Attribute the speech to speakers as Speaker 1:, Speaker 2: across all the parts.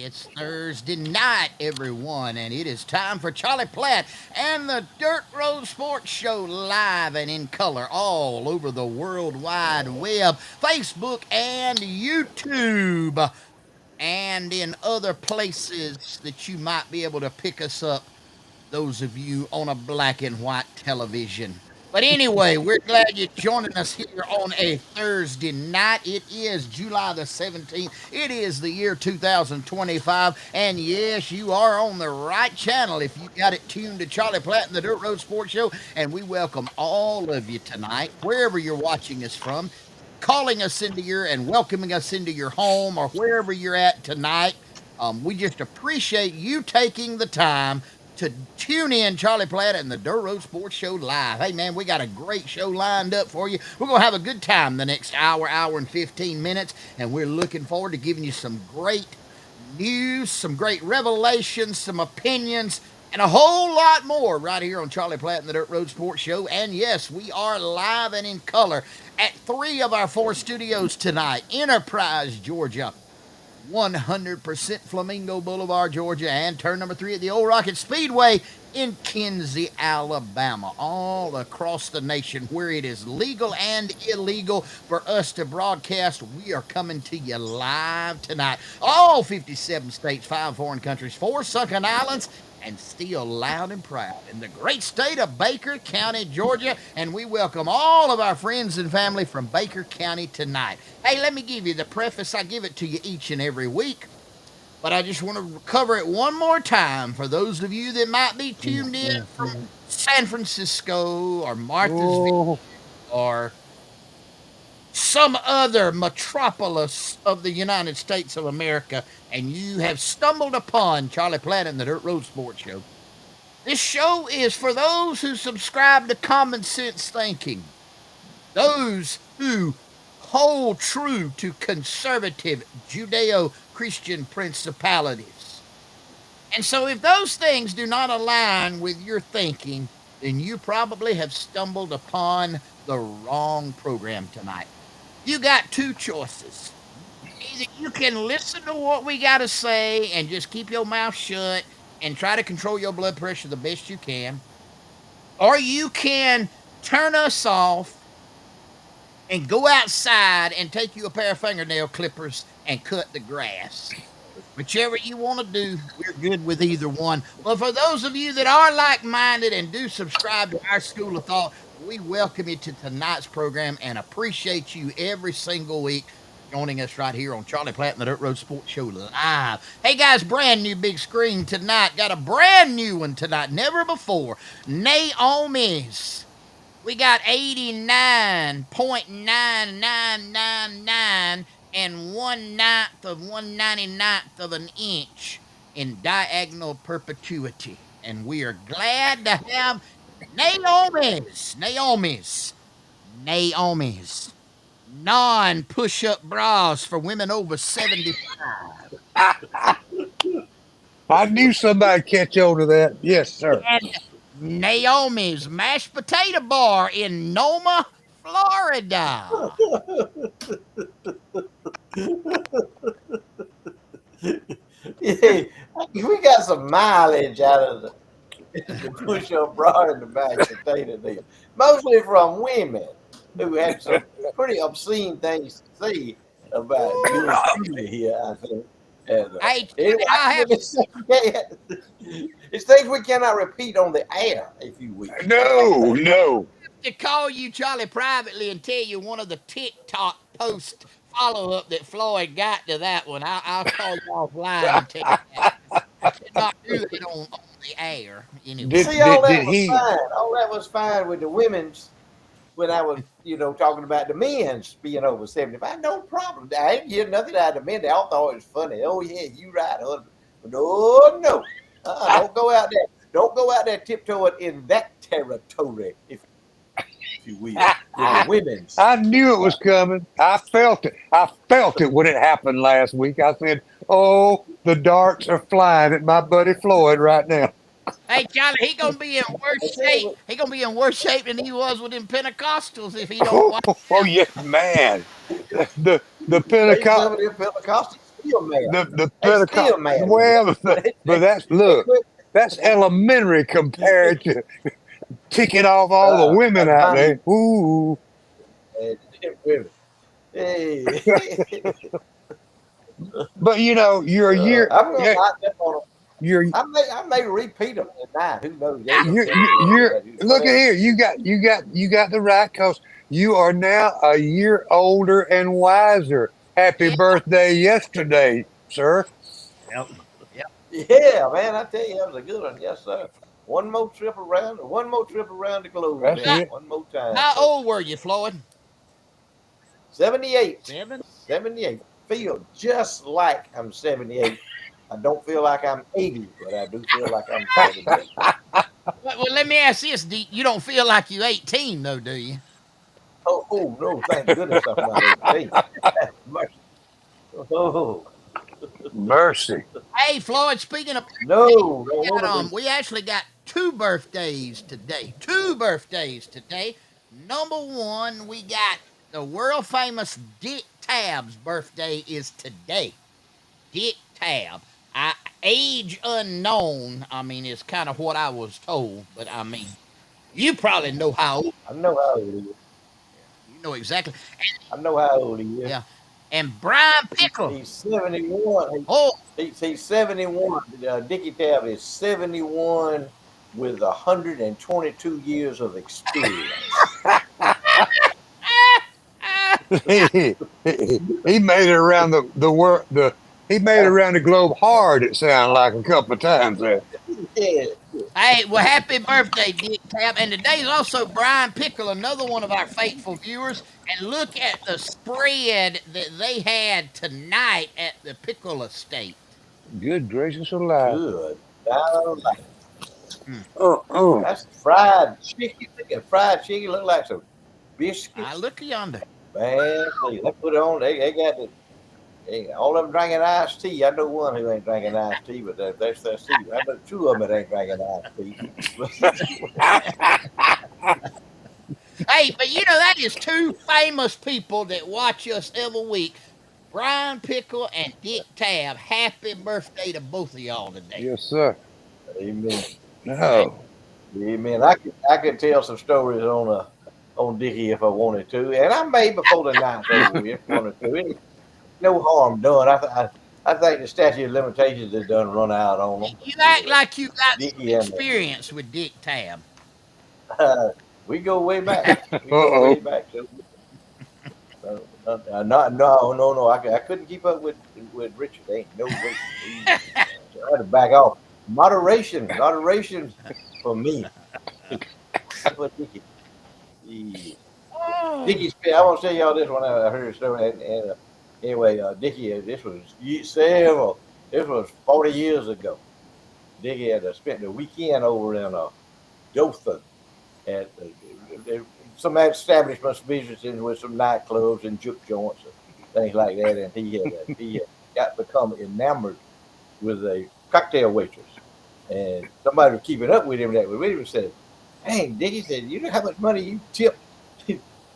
Speaker 1: It's Thursday night, everyone, and it is time for Charlie Platt and the Dirt Road Sports Show live and in color all over the World Wide Web, Facebook and YouTube, and in other places that you might be able to pick us up, those of you on a black and white television. But anyway, we're glad you're joining us here on a Thursday night. It is July the 17th. It is the year 2025. And yes, you are on the right channel if you got it tuned to Charlie Platt and the Dirt Road Sports Show. And we welcome all of you tonight, wherever you're watching us from, calling us into your and welcoming us into your home or wherever you're at tonight. We just appreciate you taking the time to tune in Charlie Platt and the Dirt Road Sports Show live. Hey, man, we got a great show lined up for you. We're going to have a good time the next hour and 15 minutes, and we're looking forward to giving you some great news, some great revelations, some opinions, and a whole lot more right here on Charlie Platt and the Dirt Road Sports Show. And yes, we are live and in color at 3 of our 4 studios tonight. Enterprise, Georgia, 100% Flamingo Boulevard, Georgia, and turn number 3 at the Old Rocket Speedway in Kinsey, Alabama, all across the nation where it is legal and illegal for us to broadcast. We are coming to you live tonight. All 57 states, 5 foreign countries, 4 sunken islands, and still loud and proud in the great state of Baker County, Georgia. And we welcome all of our friends and family from Baker County tonight. Hey, let me give you the preface. I give it to you each and every week, but I just want to cover it one more time for those of you that might be tuned in from San Francisco or Martha's or some other metropolis of the United States of America, and you have stumbled upon Charlie Platt and the Dirt Road Sports Show. This show is for those who subscribe to common sense thinking, those who hold true to conservative Judeo-Christian principalities. And so if those things do not align with your thinking, then you probably have stumbled upon the wrong program tonight. You got 2 choices. Either you can listen to what we got to say and just keep your mouth shut and try to control your blood pressure the best you can, or you can turn us off and go outside and take you a pair of fingernail clippers and cut the grass. Whichever you want to do, we're good with either one. Well, for those of you that are like-minded and do subscribe to our school of thought, we welcome you to tonight's program and appreciate you every single week joining us right here on Charlie Platt and the Dirt Road Sports Show live. Hey, guys, brand new big screen tonight. Got a brand new one tonight, never before. Naomi's. We got 89.9999 and 1/9 of 1/99th of an inch in diagonal perpetuity. And we are glad to have Naomi's non-push-up bras for women over 75.
Speaker 2: I knew somebody'd catch on to that. Yes, sir.
Speaker 1: And Naomi's mashed potato bar in Noma, Florida.
Speaker 3: Yeah, we got some mileage out of the push-up bra and the mashed potato deal, mostly from women who have some pretty obscene things to say about doing here, I think. And, it's things we cannot repeat on the air, if you will.
Speaker 2: No.
Speaker 1: To call you, Charlie, privately and tell you one of the TikTok post follow-up that Floyd got to that one. I'll call you offline and tell you that. I could not do it on the air. Anyway.
Speaker 3: See, all that was fine. All that was fine with the women's when I was, talking about the men's being over 75. No problem. I ain't hear nothing out of the men. They all thought it was funny. Oh, yeah, you right, husband. No. Don't go out there. Don't go out there tiptoeing in that territory, if you will. The women's.
Speaker 2: I knew it was coming. I felt it. I felt it when it happened last week. I said, "Oh, the darts are flying at my buddy Floyd right now."
Speaker 1: Hey, Charlie, he gonna be in worse shape. He gonna be in worse shape than he was with them Pentecostals if he don't watch.
Speaker 2: Oh yes, man. The Pentecostals. The Pentecostals. Well, but that's elementary compared to ticking off all the women out there. Ooh.
Speaker 3: Hey.
Speaker 2: But you're a year.
Speaker 3: I'm gonna lock up on them. I may repeat them tonight. Who knows?
Speaker 2: Look at here. You got the right, because you are now a year older and wiser. Happy birthday yesterday, sir.
Speaker 1: Yep.
Speaker 3: Yeah, man. I tell you, that was a good one. Yes, sir. One more trip around the globe.
Speaker 2: That's it.
Speaker 3: One more time.
Speaker 1: How old were you, Floyd?
Speaker 3: 78.
Speaker 1: 7?
Speaker 3: 78. Feel just like I'm 78. I don't feel like I'm 80, but I do feel like I'm 78.
Speaker 1: Well, let me ask this: you don't feel like you 18, though, do you?
Speaker 3: Oh no, thank goodness I'm not 18. Mercy. Oh
Speaker 2: Mercy.
Speaker 1: Hey, Floyd. Speaking of
Speaker 3: no,
Speaker 1: birthdays,
Speaker 3: don't want to be.
Speaker 1: we actually got two birthdays today. Two birthdays today. Number one, we got the world famous Dick Tabb's birthday is today. Dick Tabb. Age unknown. I mean, it's kind of what I was told, but I mean, you probably know how old.
Speaker 3: I know how old he is.
Speaker 1: You know exactly.
Speaker 3: I know how old he is.
Speaker 1: Yeah. And Brian Pickle.
Speaker 3: He's 71.
Speaker 1: Oh,
Speaker 3: He's 71. Dickie Tabb is 71 with 122 years of experience.
Speaker 2: he made it around the world. He made it around the globe hard. It sounded like a couple of times there.
Speaker 3: Yeah.
Speaker 1: hey, well, happy birthday, Dick Tabb. And today's also Brian Pickle, another one of our faithful viewers. And look at the spread that they had tonight at the Pickle Estate.
Speaker 2: Good gracious alive.
Speaker 3: Good. Down.
Speaker 2: Oh.
Speaker 3: That's fried chicken. Look at fried chicken. Look like some biscuits.
Speaker 1: Look yonder.
Speaker 3: Man, see, they put it on. They got the. All of them drinking iced tea. I know one who ain't drinking iced tea, but that's tea. I know two of them that ain't drinking iced tea.
Speaker 1: Hey, but you know, that is two famous people that watch us every week. Brian Pickle and Dick Tabb. Happy birthday to both of y'all today.
Speaker 2: Yes, sir.
Speaker 3: Amen.
Speaker 2: No.
Speaker 3: Amen. I could tell some stories on Dickie if I wanted to, and I may before the night's over if I wanted to. Ain't no harm done. I think the statute of limitations is done run out on them.
Speaker 1: You act like you got some
Speaker 3: Dickie and
Speaker 1: experience with Dick Tabb.
Speaker 3: we go way back. We go
Speaker 2: Uh-oh.
Speaker 3: way back. No. I couldn't keep up with Richard. Ain't no way. I had to back off. Moderation for me. For Dickie. Dickie's. I want to tell y'all this when I heard the story. And anyway, Dickie, this was 40 years ago. Dickie had spent the weekend over in Dothan at some establishments visiting with some nightclubs and juke joints and things like that. And he had got become enamored with a cocktail waitress. And somebody was keeping up with him that was with him and said, "Hey, Dickie," said, "you know how much money you tipped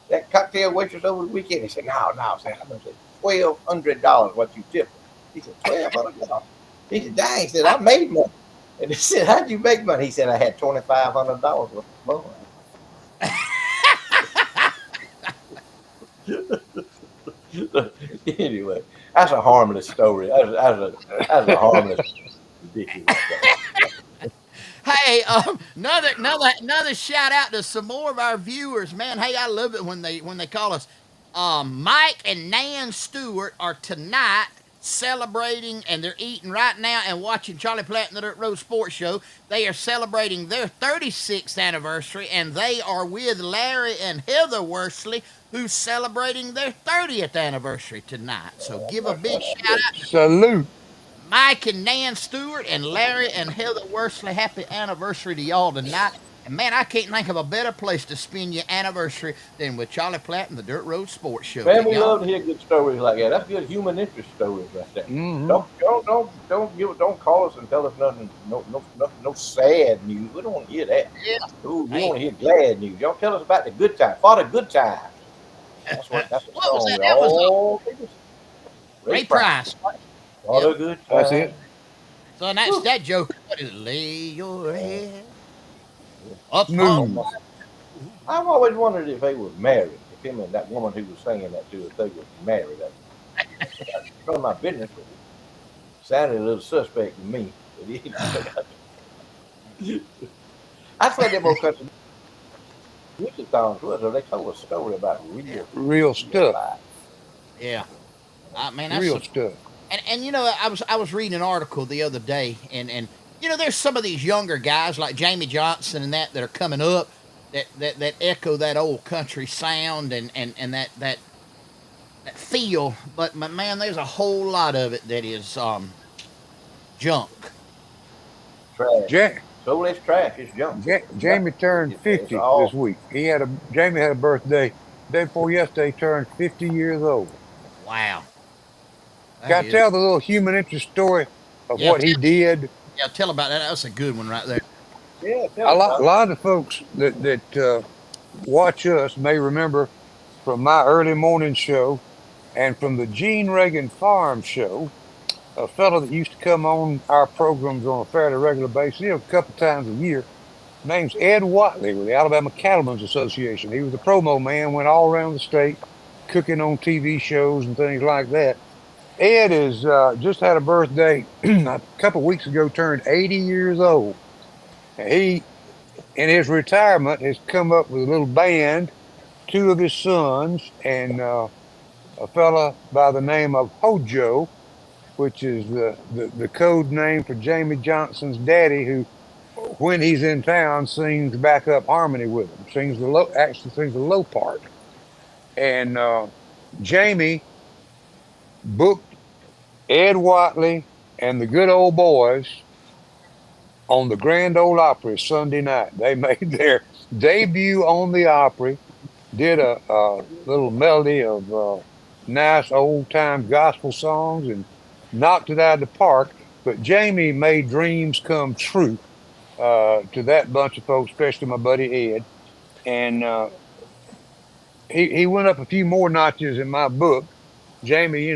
Speaker 3: that cocktail waitress over the weekend?" He said, No. I said, "How much?" $1,200 what you tipped her. He said, $1,200. He said, "Dang," he said, "I made money." And he said, "How'd you make money?" He said, "I had $2,500 worth of money." Anyway, that's a harmless story. That's a harmless ridiculous story.
Speaker 1: Hey, another shout out to some more of our viewers, man. Hey, I love it when they call us. Mike and Nan Stewart are tonight celebrating, and they're eating right now and watching Charlie Platt and the Dirt Road Sports Show. They are celebrating their 36th anniversary, and they are with Larry and Heather Worsley, who's celebrating their 30th anniversary tonight. So give a big shout out to
Speaker 2: Salute.
Speaker 1: Mike and Nan Stewart and Larry and Heather Worsley. Happy anniversary to y'all tonight. And man, I can't think of a better place to spend your anniversary than with Charlie Platt and the Dirt Road Sports Show.
Speaker 3: Man, we love to hear good stories like that. That's good human interest stories right there.
Speaker 2: Mm-hmm.
Speaker 3: Don't call us and tell us nothing. No sad news. We don't want to hear that.
Speaker 1: Yeah.
Speaker 3: Ooh, we want to hear glad news. Don't tell us about the good times. For the good times. That's what
Speaker 1: What was
Speaker 3: song
Speaker 1: that?
Speaker 3: we
Speaker 1: That was
Speaker 3: all
Speaker 1: Ray Price.
Speaker 3: For the good times.
Speaker 2: That's it.
Speaker 1: So that's that joke. What is it? Lay your head up
Speaker 2: Smooth.
Speaker 1: on.
Speaker 3: I've always wondered if they were married. If him and that woman who was singing that to, if they were married. That's none of my business. But it sounded a little suspect to me. I said them old country music songs was, or they told a story about
Speaker 2: Real stuff.
Speaker 3: life.
Speaker 1: Yeah. I mean, that's
Speaker 2: Real stuff.
Speaker 1: and you know, I was reading an article the other day, and you know, there's some of these younger guys like Jamie Johnson and that are coming up that echo that old country sound and that feel, but man, there's a whole lot of it that is junk.
Speaker 3: Trash.
Speaker 2: Ja-
Speaker 3: So less trash. It's junk.
Speaker 2: Jamie turned
Speaker 3: It's
Speaker 2: 50
Speaker 3: all.
Speaker 2: this week. Jamie had a birthday day before yesterday. Turned 50 years old.
Speaker 1: Wow. That
Speaker 2: Got to
Speaker 1: is.
Speaker 2: tell the little human interest story of
Speaker 1: Yeah,
Speaker 2: what he did.
Speaker 1: yeah, tell about that. That's a good one right there.
Speaker 3: Yeah,
Speaker 2: A
Speaker 3: tell us,
Speaker 2: lot, a
Speaker 3: Tom.
Speaker 2: lot of folks that watch us may remember from my early morning show and from the Gene Reagan Farm show, a fellow that used to come on our programs on a fairly regular basis, a couple times a year. Name's Ed Watley with the Alabama Cattlemen's Association. He was a promo man, went all around the state, cooking on TV shows and things like that. Ed is just had a birthday a couple weeks ago, turned 80 years old. And he, in his retirement, has come up with a little band, two of his sons, and a fella by the name of Hojo, which is the code name for Jamie Johnson's daddy, who, when he's in town, sings backup harmony with him, actually sings the low part. And Jamie booked Ed Watley and the good old boys on the Grand Ole Opry Sunday night. They made their debut on the Opry, did a little melody of nice old time gospel songs, and knocked it out of the park. But Jamie made dreams come true to that bunch of folks, especially my buddy Ed. And he went up a few more notches in my book. Jamie,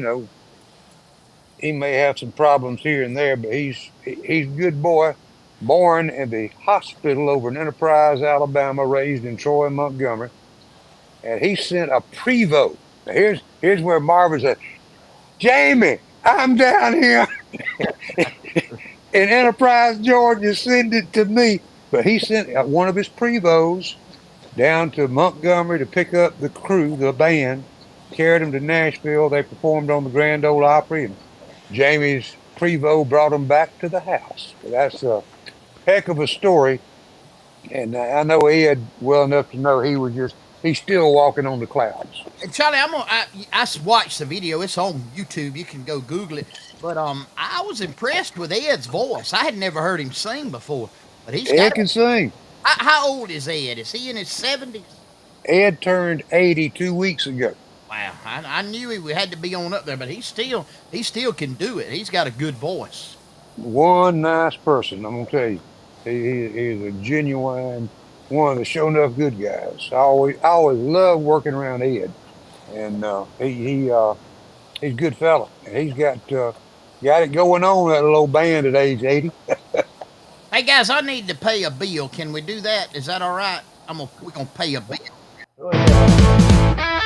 Speaker 2: he may have some problems here and there, but he's a good boy. Born in the hospital over in Enterprise, Alabama, raised in Troy and Montgomery, and he sent a Prevost. Now here's where Marvin said, "Jamie, I'm down here in Enterprise, Georgia. Send it to me." But he sent one of his Prevosts down to Montgomery to pick up the crew, the band, carried them to Nashville. They performed on the Grand Ole Opry, and Jamie's Prevost brought them back to the house. So that's a heck of a story. And I know Ed well enough to know he's still walking on the clouds.
Speaker 1: And Charlie, I watched the video. It's on YouTube. You can go Google it. But I was impressed with Ed's voice. I had never heard him sing before. But he's
Speaker 2: Ed
Speaker 1: got.
Speaker 2: can sing.
Speaker 1: How old is Ed? Is he in his 70s?
Speaker 2: Ed turned 80 2 weeks ago.
Speaker 1: Wow, I knew he had to be on up there, but he still can do it. He's got a good voice.
Speaker 2: One nice person, I'm gonna tell you. He's a genuine one of the show enough good guys. I always love working around Ed, and he's a good fella, and he's got it going on, that little band at age 80.
Speaker 1: Hey guys, I need to pay a bill. Can we do that? Is that all right? We're gonna pay a bill.
Speaker 3: Oh, yeah.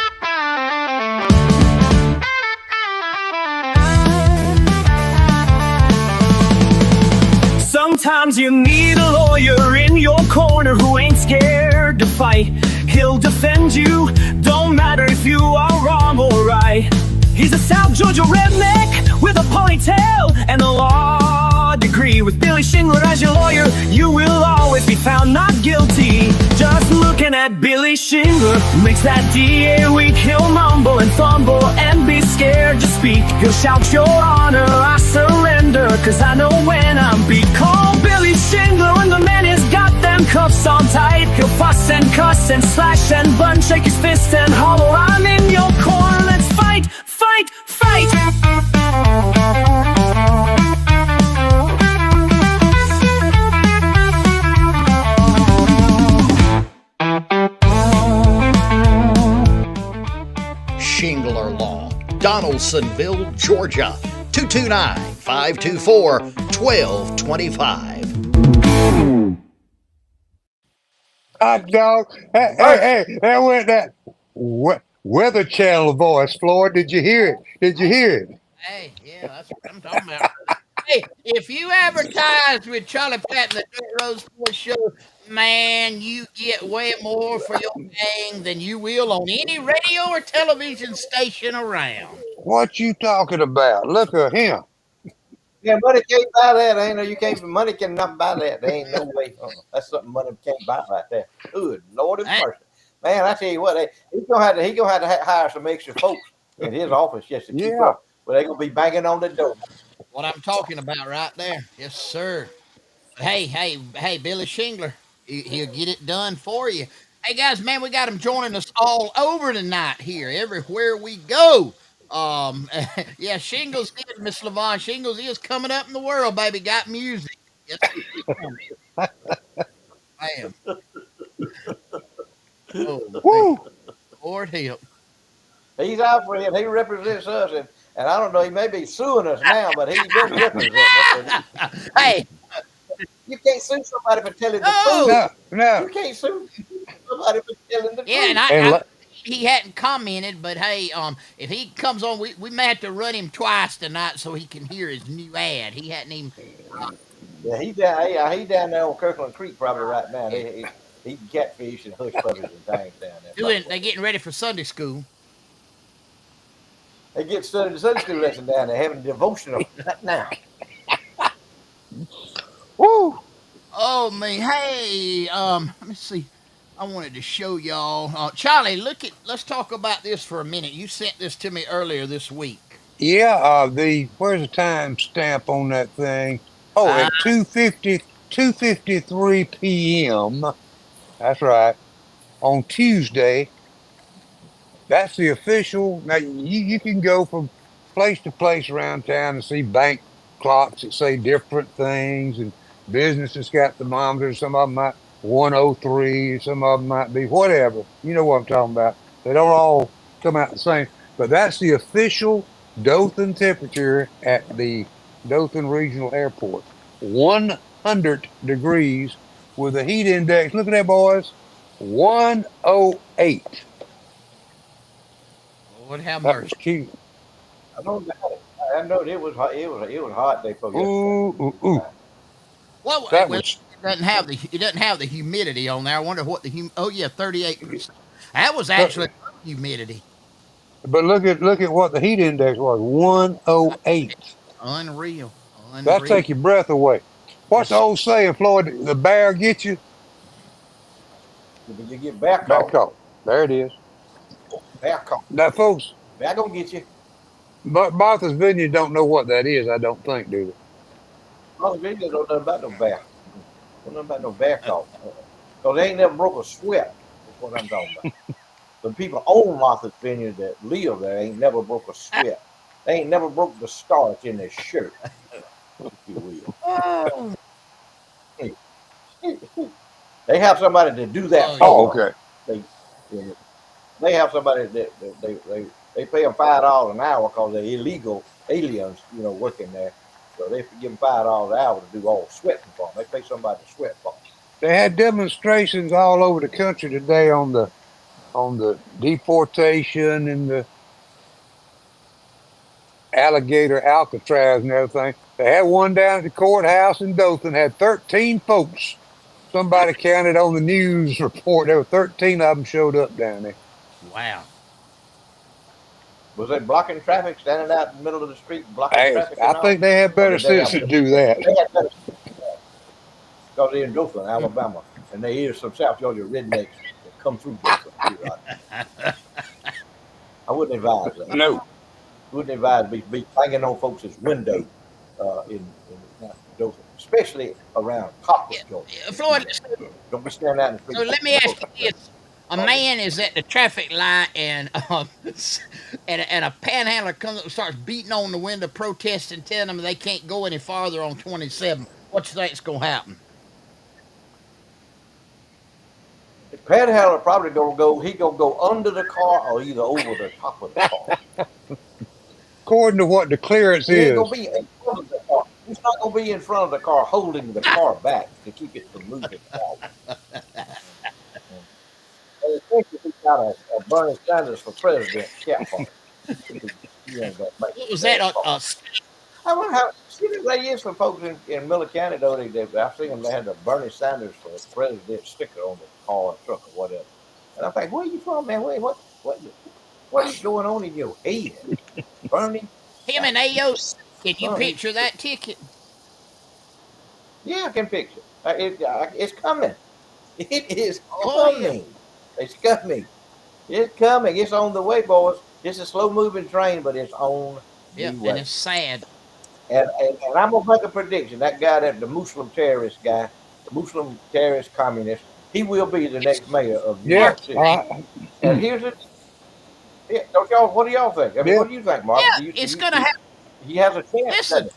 Speaker 4: Sometimes you need a lawyer in your corner who ain't scared to fight. He'll defend you, don't matter if you are wrong or right. He's a South Georgia redneck with a ponytail and a law degree. With Billy Shingler as your lawyer, you will always be found not guilty. Just looking at Billy Shingler makes that DA weak. He'll mumble and fumble and be scared to speak. He'll shout, "Your Honor, I surrender, 'cause I know when I'm beat." Call Billy Shingler when the man has got them cuffs on tight. He'll fuss and cuss and slash and bun, shake his fist and holler, "I'm in your corner, let's fight, fight, fight."
Speaker 1: Shingler Law, Donaldsonville, Georgia, 229-524-1225.
Speaker 2: Hot dog. Hey, there went that Weather Channel voice, Floyd. Did you hear it? Did you hear it?
Speaker 1: Hey, yeah, that's what I'm talking about. Hey, if you advertise with Charlie Platt and the Dirt Road Sports Show, man, you get way more for your thing than you will on any radio or television station around.
Speaker 2: What you talking about? Look at him.
Speaker 3: Yeah, money can't buy that. Ain't no, you can't. Money cannot buy that. There ain't no way. That's something money can't buy right there. Good Lord of mercy, man! I tell you what, he's gonna have to hire some extra folks in his office just to keep up. But they're gonna be banging on the door.
Speaker 1: What I'm talking about right there. Yes, sir. Hey, Billy Shingler. He'll get it done for you. Hey, guys, man, we got him joining us all over tonight here, everywhere we go. Yeah, Shingles is, Miss Levon, Shingles is coming up in the world, baby. Got music. Yes, ma'am. Oh, man.
Speaker 2: Woo!
Speaker 1: Lord help.
Speaker 3: He's our friend. He represents us, and I don't know. He may be suing us now, but he's been representing us. And
Speaker 1: Hey,
Speaker 3: you can't sue somebody for telling the truth.
Speaker 1: oh,
Speaker 2: No, no.
Speaker 3: You can't sue somebody for telling the
Speaker 1: yeah, and
Speaker 3: truth.
Speaker 2: And
Speaker 1: he hadn't commented, but hey, if he comes on, we may have to run him twice tonight so he can hear his new ad. He hadn't even.
Speaker 3: Yeah, he's down there on Kirkland Creek probably right now.
Speaker 1: Yeah,
Speaker 3: He eating catfish and hush puppies and things down there.
Speaker 1: doing.
Speaker 3: Probably.
Speaker 1: They getting ready for Sunday school.
Speaker 3: They get studying the Sunday school lesson down there, having a devotional right now.
Speaker 2: woo!
Speaker 1: Oh me, hey, let me see. I wanted to show y'all. Charlie, let's talk about this for a minute. You sent this to me earlier this week.
Speaker 2: Yeah, the where's the time stamp on that thing? Oh,
Speaker 1: Uh,
Speaker 2: at 2:53 p.m. That's right. On Tuesday. That's the official. Now you can go from place to place around town and see bank clocks that say different things, and businesses got thermometers. Some of them might 103, some of them might be whatever. You know what I'm talking about. They don't all come out the same, but that's the official Dothan temperature at the Dothan Regional Airport. 100 degrees with a heat index. Look at that, boys. 108.
Speaker 1: Lord have
Speaker 2: That was
Speaker 1: mercy.
Speaker 2: cute.
Speaker 3: I know that. I know it was hot. It was hot day for yesterday.
Speaker 2: Ooh, ooh, ooh. That
Speaker 1: Well,
Speaker 2: was.
Speaker 1: it doesn't have the humidity on there. I wonder what oh yeah, 38%. That was
Speaker 2: But
Speaker 1: actually humidity.
Speaker 2: look at what the heat index was. 108.
Speaker 1: Unreal,
Speaker 2: That'll
Speaker 1: unreal.
Speaker 2: take your breath away. What's the
Speaker 1: Yes,
Speaker 2: old saying, Floyd? The bear gets you.
Speaker 3: But you get back
Speaker 2: Back
Speaker 3: call,
Speaker 2: off. There it is.
Speaker 3: back call.
Speaker 2: Now, folks,
Speaker 3: Back gonna get you.
Speaker 2: Martha's Vineyard don't know what that is. I don't think, do
Speaker 3: All the videos don't know about no back. Don't know about no back call. Because they ain't never broke a sweat. That's what I'm talking about. The people own Martha's Vineyard that live there ain't never broke a sweat. They ain't never broke the starch in their shirt, if you
Speaker 1: oh,
Speaker 3: will. They have somebody to do that
Speaker 1: oh
Speaker 2: they?
Speaker 1: yeah.
Speaker 2: Oh,
Speaker 3: for
Speaker 2: okay.
Speaker 3: them. They have somebody they pay them $5 an hour because they're illegal aliens, working there. So they give them $5 an hour to do all sweating for them. They pay somebody to sweat for them.
Speaker 2: They had demonstrations all over the country today on the deportation and the alligator Alcatraz and everything. They had one down at the courthouse in Dothan, had 13 folks. Somebody counted on the news report. There were 13 of them showed up down there.
Speaker 1: Wow.
Speaker 3: Was they blocking traffic, standing out in the middle of the street, blocking traffic
Speaker 2: I
Speaker 3: and all?
Speaker 2: think they had
Speaker 3: Or
Speaker 2: better
Speaker 3: did they
Speaker 2: sense
Speaker 3: have
Speaker 2: to do that.
Speaker 3: they had better because they're in Dothan, Alabama, and there is some South Georgia rednecks that come through Dothan periodically. I wouldn't advise that.
Speaker 2: No.
Speaker 3: Wouldn't advise be banging on folks' window in Dothan, especially around
Speaker 1: Yeah,
Speaker 3: Copper, Georgia.
Speaker 1: Floyd.
Speaker 3: Don't be standing out in the
Speaker 1: So
Speaker 3: street.
Speaker 1: let me ask you this: a man is at the traffic light, and and a panhandler comes up and starts beating on the window, protesting, telling them they can't go any farther on 27. What you think's gonna happen?
Speaker 3: The panhandler probably gonna go. He gonna go under the car or either over the top of the car.
Speaker 2: According to what the clearance
Speaker 3: He ain't gonna
Speaker 2: is.
Speaker 3: be in front of the car. He's not gonna be in front of the car, holding the car back to keep it from moving forward. And especially if he got a Bernie Sanders for president cap on it. He ain't gonna make
Speaker 1: What was
Speaker 3: it
Speaker 1: that?
Speaker 3: that far. I wonder how serious they is for folks in Miller County though. I've seen them. They had the Bernie Sanders for president sticker on the car or truck or whatever. And I'm like, where you from, man? What is going on in your head, Bernie
Speaker 1: Him and
Speaker 3: Sanders?
Speaker 1: AOC. Can you
Speaker 3: Bernie,
Speaker 1: picture that ticket?
Speaker 3: yeah, I can picture. It's coming. It is
Speaker 1: Oh yeah,
Speaker 3: coming. It's coming. It's coming. It's on the way, boys. It's a slow moving train, but it's on
Speaker 1: yeah,
Speaker 3: the
Speaker 1: and
Speaker 3: way.
Speaker 1: it's sad.
Speaker 3: And I'm gonna make a prediction. That guy, that the Muslim terrorist guy, the Muslim terrorist communist, he will be the
Speaker 1: It's
Speaker 3: next mayor of New
Speaker 2: Yeah,
Speaker 3: York City.
Speaker 2: I,
Speaker 3: And here's it. Yeah, don't y'all? What do y'all think? I mean,
Speaker 2: yeah.
Speaker 3: what do you think, Mark?
Speaker 1: yeah, it's gonna have.
Speaker 3: He has a chance,
Speaker 1: Listen,
Speaker 3: doesn't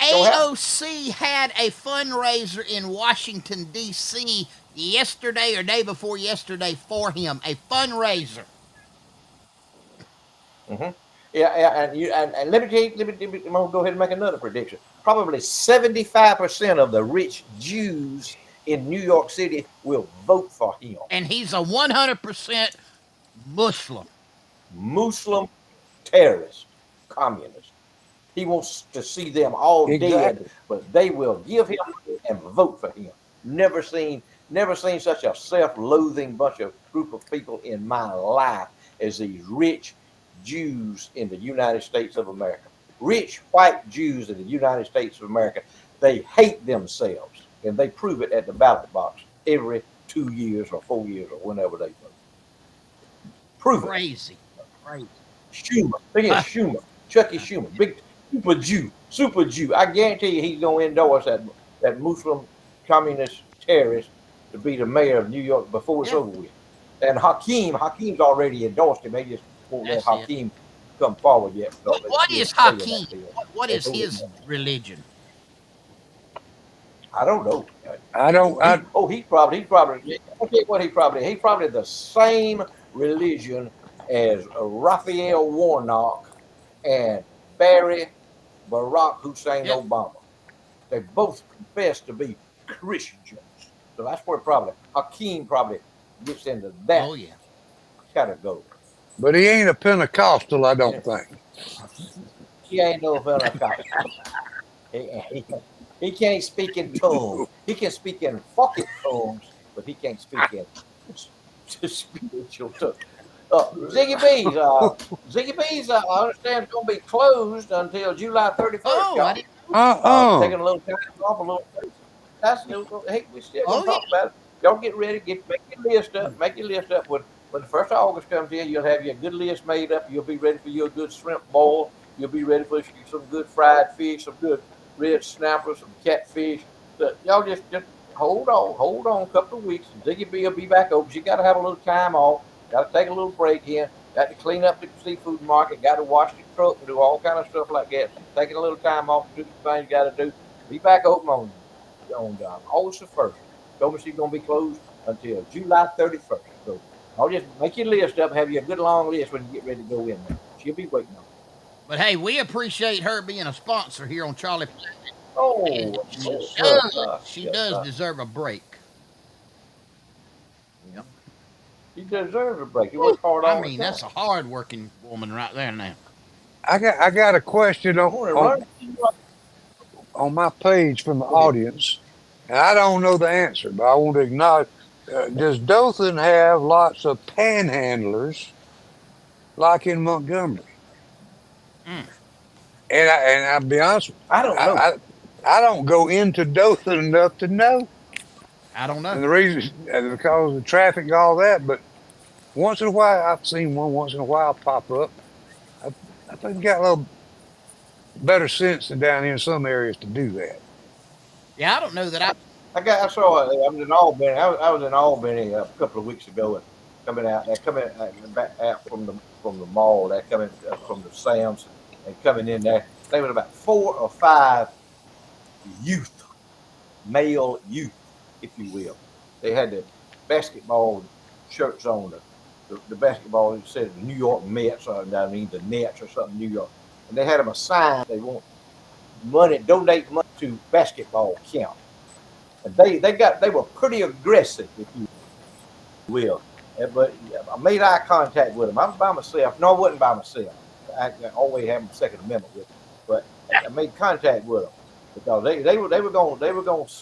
Speaker 3: he? Go ahead.
Speaker 1: AOC had a fundraiser in Washington D.C. yesterday or day before yesterday for him. A fundraiser.
Speaker 3: Hmm. Yeah, yeah, and let me tell you, I'm gonna go ahead and make another prediction. Probably 75% of the rich Jews in New York City will vote for him.
Speaker 1: And he's a 100% Muslim.
Speaker 3: Muslim terrorist, communist. He wants to see them all dead,
Speaker 2: Exactly.
Speaker 3: but they will give him and vote for him. Never seen, never seen such a self-loathing bunch of group of people in my life as these rich Jews in the United States of America. Rich white Jews in the United States of America. They hate themselves, and they prove it at the ballot box every 2 years or 4 years or whenever they vote. Prove it.
Speaker 1: Crazy. Crazy.
Speaker 3: Schumer. Look at Schumer. Chucky Schumer. Big super Jew. Super Jew. I guarantee you he's gonna endorse that Muslim communist terrorist to be the mayor of New York before it's
Speaker 1: Yeah,
Speaker 3: over with. And Hakim's already endorsed him. They just won't let
Speaker 1: that's it.
Speaker 3: Hakim come forward yet because they
Speaker 1: What
Speaker 3: still
Speaker 1: is
Speaker 3: saying
Speaker 1: Hakeem?
Speaker 3: that bill.
Speaker 1: What
Speaker 3: They
Speaker 1: is
Speaker 3: voted
Speaker 1: his
Speaker 3: no.
Speaker 1: religion?
Speaker 3: I don't know.
Speaker 2: I don't. I
Speaker 3: I'll tell you what he's probably the same religion as Raphael Warnock and Barry Barack Hussein
Speaker 1: Yep.
Speaker 3: Obama. They both confess to be Christians. So that's where probably Hakeem probably gets into that
Speaker 1: Oh yeah.
Speaker 3: category.
Speaker 2: but he ain't a Pentecostal. I
Speaker 3: Yeah.
Speaker 2: don't think.
Speaker 3: He ain't no Pentecostal. He, he, he can't speak in tongues. He can speak in fucking tongues, but he can't speak in spiritual tongues. Ziggy B's, I understand, is going to be closed until July 31st,
Speaker 1: Oh, I
Speaker 3: y'all.
Speaker 1: didn't.
Speaker 2: Uh-uh.
Speaker 3: Taking a little time off, a little. That's hey, we still gonna
Speaker 1: Oh yeah.
Speaker 3: talk about it. Y'all get ready, make your list up, make your list up. When the first of August comes in, you'll have your good list made up. You'll be ready for your good shrimp boil. You'll be ready for some good fried fish, some good red snapper, some catfish. Y'all just hold on a couple of weeks. And Ziggy B will be back open. You got to have a little time off. Got to take a little break in. Got to clean up the seafood market. Got to wash the truck and do all kind of stuff like that. So taking a little time off to do the things you got to do. Be back open on August the 1st. Told me she's going to be closed until July 31st. So I'll just make your list up, have you a good long list when you get ready to go in there. She'll be waiting on you.
Speaker 1: But hey, we appreciate her being a sponsor here on Charlie, and
Speaker 3: Oh,
Speaker 1: she
Speaker 3: yes, sir.
Speaker 1: does. She
Speaker 3: Yes,
Speaker 1: does
Speaker 3: sir.
Speaker 1: deserve a break. Yep.
Speaker 3: She deserves a break. She works hard
Speaker 1: I
Speaker 3: all the
Speaker 1: mean,
Speaker 3: time.
Speaker 1: that's a hard-working woman right there now.
Speaker 2: I got a question
Speaker 3: I want to run.
Speaker 2: on my page from the
Speaker 3: Go ahead.
Speaker 2: audience, and I don't know the answer, but I want to acknowledge. Does Dothan have lots of panhandlers like in Montgomery?
Speaker 1: Mm,
Speaker 2: And I'll be honest,
Speaker 3: I don't know.
Speaker 2: I, I I don't go into Dothan enough to know,
Speaker 1: I don't know.
Speaker 2: and the reason is because of the traffic and all that. But once in a while, I've seen one once in a while pop up. I, I think they got a little better sense than down here in some areas to do that.
Speaker 1: Yeah, I don't know that I.
Speaker 3: I saw. I was in Albany. I was in Albany a couple of weeks ago, and they're coming back out from the mall. They're coming from the Sam's and coming in there. They were about 4 or 5 youth, male youth, if you will. They had the basketball shirts on, the basketball. It said the New York Mets, or I mean the Nets or something, New York. And they had them a sign. They want money, donate money to basketball camp. And they were pretty aggressive, if you will. But yeah, I made eye contact with them. I was by myself. No, I wasn't by myself. I always have my Second Amendment with me, but I made contact with them because they were going to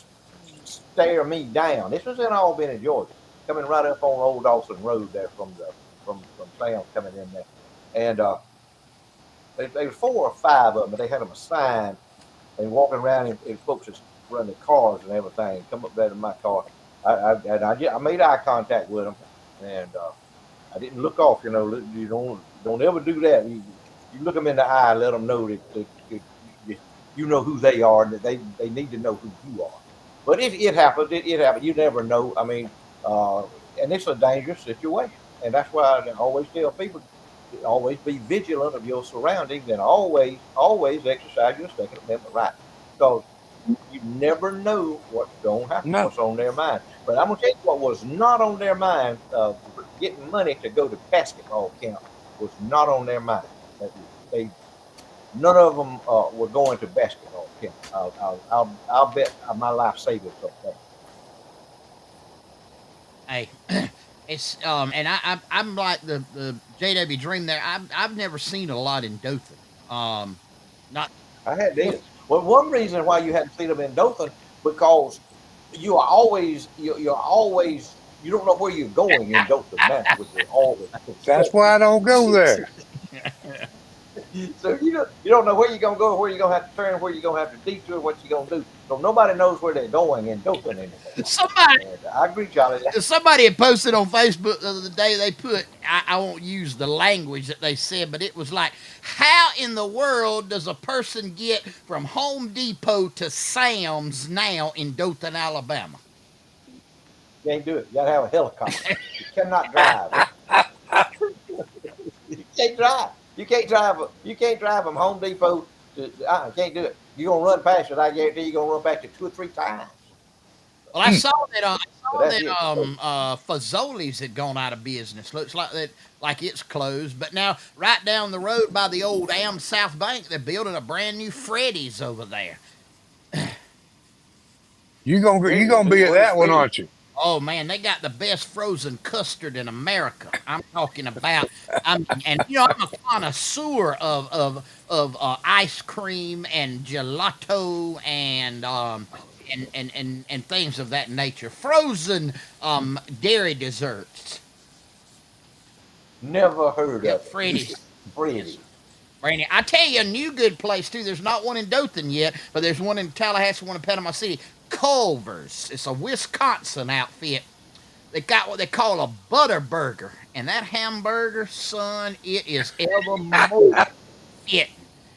Speaker 3: stare me down. This was in Albany, Georgia, coming right up on Old Dawson Road there from Sam coming in there, and they were 4 or 5 of them. But they had them a sign and walking around and folks just run the cars and everything. Come up there to my car. I made eye contact with them, and I didn't look off. You don't ever do that. You look them in the eye, let them know that you you know who they are, and that they need to know who you are. But it happens. It happens. You never know. I mean, uh, and it's a dangerous situation, and that's why I always tell people to always be vigilant of your surroundings, and always exercise your Second Amendment right, because you never know what's going to happen,
Speaker 2: No.
Speaker 3: what's on their mind. But I'm going to tell you what was not on their mind. Getting money to go to basketball camp was not on their mind. They none of them were going to basketball camp. I'll bet my life savings on that.
Speaker 1: Hey, it's and I'm like the JW Dream there. I've never seen a lot in Dothan. Not
Speaker 3: I had this. Well, one reason why you hadn't seen them in Dothan, because you don't know where you're going in Dothan now with all the
Speaker 2: That's
Speaker 3: construction.
Speaker 2: why I don't go there.
Speaker 3: So you don't know where you're gonna go, where you're gonna have to turn, where you're gonna have to detour, what you're gonna do. So nobody knows where they're going in Dothan anymore.
Speaker 1: somebody
Speaker 3: And I agree, Charlie.
Speaker 1: somebody had posted on Facebook the other day. They put I won't use the language that they said, but it was like, how in the world does a person get from Home Depot to Sam's now in Dothan, Alabama?
Speaker 3: You can't do it. You gotta have a helicopter. You cannot drive. You can't drive. You can't drive from Home Depot to. Can't do it. You're gonna run past it. I guarantee you're gonna run past it 2 or 3 times.
Speaker 1: Well, I saw that
Speaker 3: But that's it.
Speaker 1: Fazoli's had gone out of business. Looks like that, like it's closed. But now, right down the road by the old Am South Bank, they're building a brand new Freddy's over there.
Speaker 2: You gonna be at that one, aren't you?
Speaker 1: Oh man, they got the best frozen custard in America. I'm talking about. And I'm a connoisseur of ice cream and gelato and things of that nature. Frozen dairy desserts.
Speaker 3: Never heard
Speaker 1: Yep,
Speaker 3: of it.
Speaker 1: Freddy's. Yes,
Speaker 3: Freddy.
Speaker 1: Brandy. I tell you, a new good place too. There's not one in Dothan yet, but there's one in Tallahassee, one in Panama City. Culver's. It's a Wisconsin outfit. They got what they call a butter burger, and that hamburger, son, it is evermore it.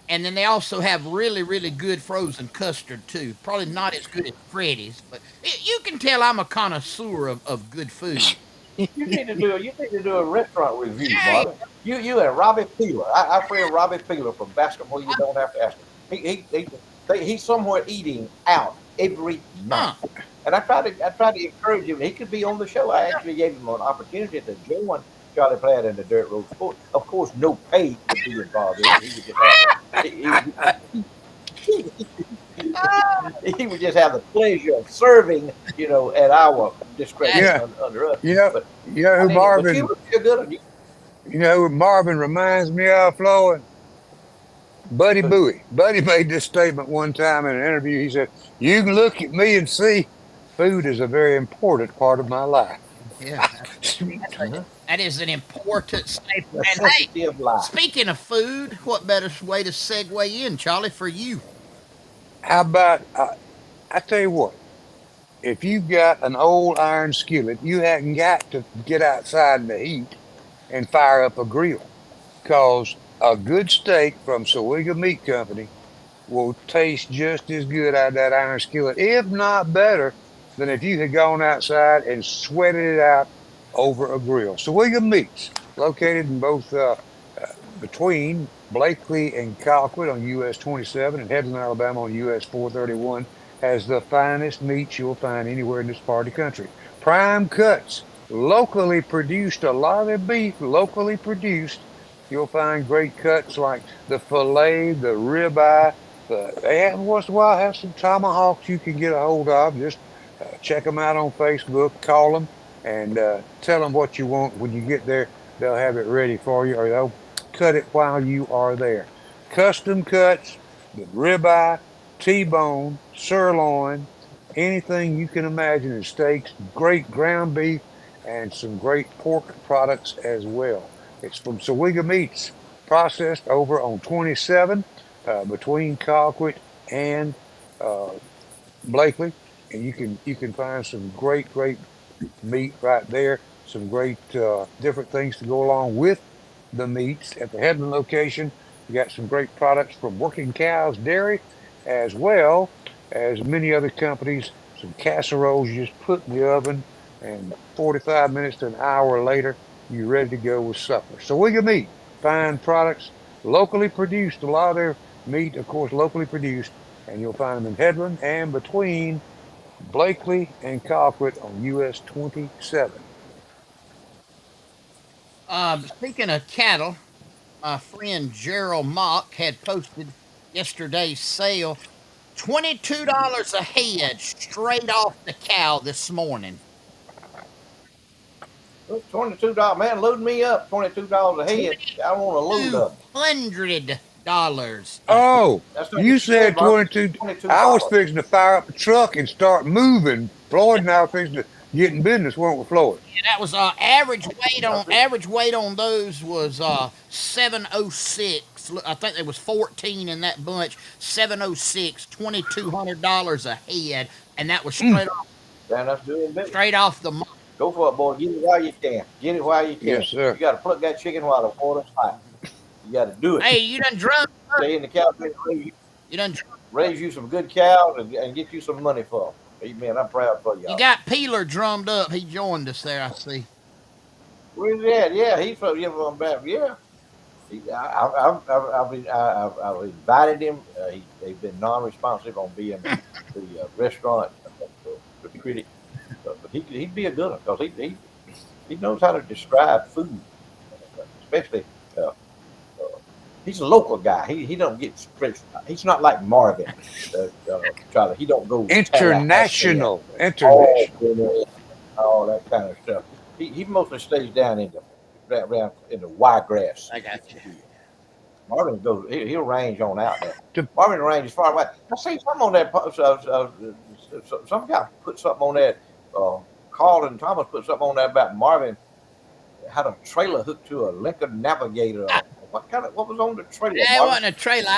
Speaker 1: And then they also have really, really good frozen custard too. Probably not as good as Freddy's, but you can tell I'm a connoisseur of good food.
Speaker 3: You need to do a restaurant review,
Speaker 1: Hey,
Speaker 3: Marvin. You and Robbie Peeler. I friend Robbie Peeler from Basketball. You don't have to ask him. He's somewhere eating out every night.
Speaker 1: huh?
Speaker 3: And I tried to encourage him. He could be on the show. I actually gave him an opportunity to join Charlie Platt and the Dirt Road Sport. Of course, no pay would be involved in it. He would just have he would just have the pleasure of serving, at our discretion
Speaker 2: Yeah.
Speaker 3: under us.
Speaker 2: You know,
Speaker 3: But
Speaker 2: you know
Speaker 3: I
Speaker 2: who
Speaker 3: think, but
Speaker 2: Marvin.
Speaker 3: you're good on you.
Speaker 2: You know who Marvin reminds me of, Floyd? Buddy Bowie. Buddy made this statement one time in an interview. He said, "You can look at me and see food is a very important part of my life."
Speaker 1: Yeah,
Speaker 3: Mhm.
Speaker 1: that is an important statement. And hey,
Speaker 3: Necessity of life.
Speaker 1: speaking of food, what better way to segue in, Charlie, for you?
Speaker 2: How about, I tell you what, if you've got an old iron skillet, you haven't got to get outside in the heat and fire up a grill. Because a good steak from Sawega Meat Company will taste just as good out of that iron skillet, if not better, than if you had gone outside and sweated it out over a grill. Sawega Meats, located in both between Blakely and Colquitt on US 27 and Headland, Alabama on US 431, has the finest meats you'll find anywhere in this part of the country. Prime cuts, locally produced, a lot of their beef locally produced. You'll find great cuts like the filet, the ribeye. They have once in a while have some tomahawks you can get a hold of. Just check them out on Facebook, call them, and tell them what you want. When you get there, they'll have it ready for you, or they'll cut it while you are there. Custom cuts, the ribeye, T-bone, sirloin, anything you can imagine in steaks, great ground beef, and some great pork products as well. It's from Sawega Meats, processed over on 27 between Colquitt and uh, Blakely, and you can find some great meat right there. Some great different things to go along with the meats at the Headland location. We got some great products from Working Cows Dairy as well as many other companies. Some casseroles you just put in the oven, and 45 minutes to an hour later, you're ready to go with supper. So William Meat, fine products, locally produced. A lot of their meat, of course, locally produced, and you'll find them in Headland and between Blakely and Colquitt on US 27.
Speaker 1: Speaking of cattle, my friend Gerald Mock had posted yesterday's sale, $22 a head straight off the cow this morning.
Speaker 3: $22, man, load me up. $22 a head. I want a load of
Speaker 1: $200 a head.
Speaker 2: Oh,
Speaker 3: That's not
Speaker 2: you
Speaker 3: what you said,
Speaker 2: said
Speaker 3: Marvin.
Speaker 2: 22. I was
Speaker 3: $22.
Speaker 2: fixing to fire up the truck and start moving. Floyd and I were fixing to get in business, weren't we, Floyd?
Speaker 1: Yeah, that was average weight on those was 706. I think there was 14 in that bunch. 706, $2,200 a head, and that was
Speaker 2: Mm,
Speaker 3: Man, that's doing business.
Speaker 1: straight off the.
Speaker 3: Go for it, boy. Get it while you can. Get it while you can.
Speaker 2: yes, sir.
Speaker 3: You got to pluck that chicken while the water's hot. You got to do it.
Speaker 1: Hey, you done drunk?
Speaker 3: Stay in the cow pen,
Speaker 1: You done?
Speaker 3: raise you some good cows and get you some money for them. Amen. I'm proud for
Speaker 1: You
Speaker 3: y'all.
Speaker 1: got Peeler drummed up. He joined us there. I see.
Speaker 3: Where's that? Yeah, he's from yeah. I've invited him. They've been non-responsive on being the restaurant critic, but he'd be a good one because he knows how to describe food, especially. Uh, he's a local guy. He don't get stressed. He's not like Marvin. Charlie. He don't go Tallahassee and
Speaker 2: International.
Speaker 3: all that kind of stuff. He mostly stays down in the around in the wiregrass.
Speaker 1: I got you.
Speaker 3: Marvin goes. He'll range on out there.
Speaker 2: To-
Speaker 3: Marvin ranges far away. I see something on that. Some guy put something on that. Carlton Thomas put something on there about Marvin had a trailer hooked to a Lincoln Navigator. What was on the trailer?
Speaker 1: Yeah, it
Speaker 3: Marvin?
Speaker 1: wasn't a trailer.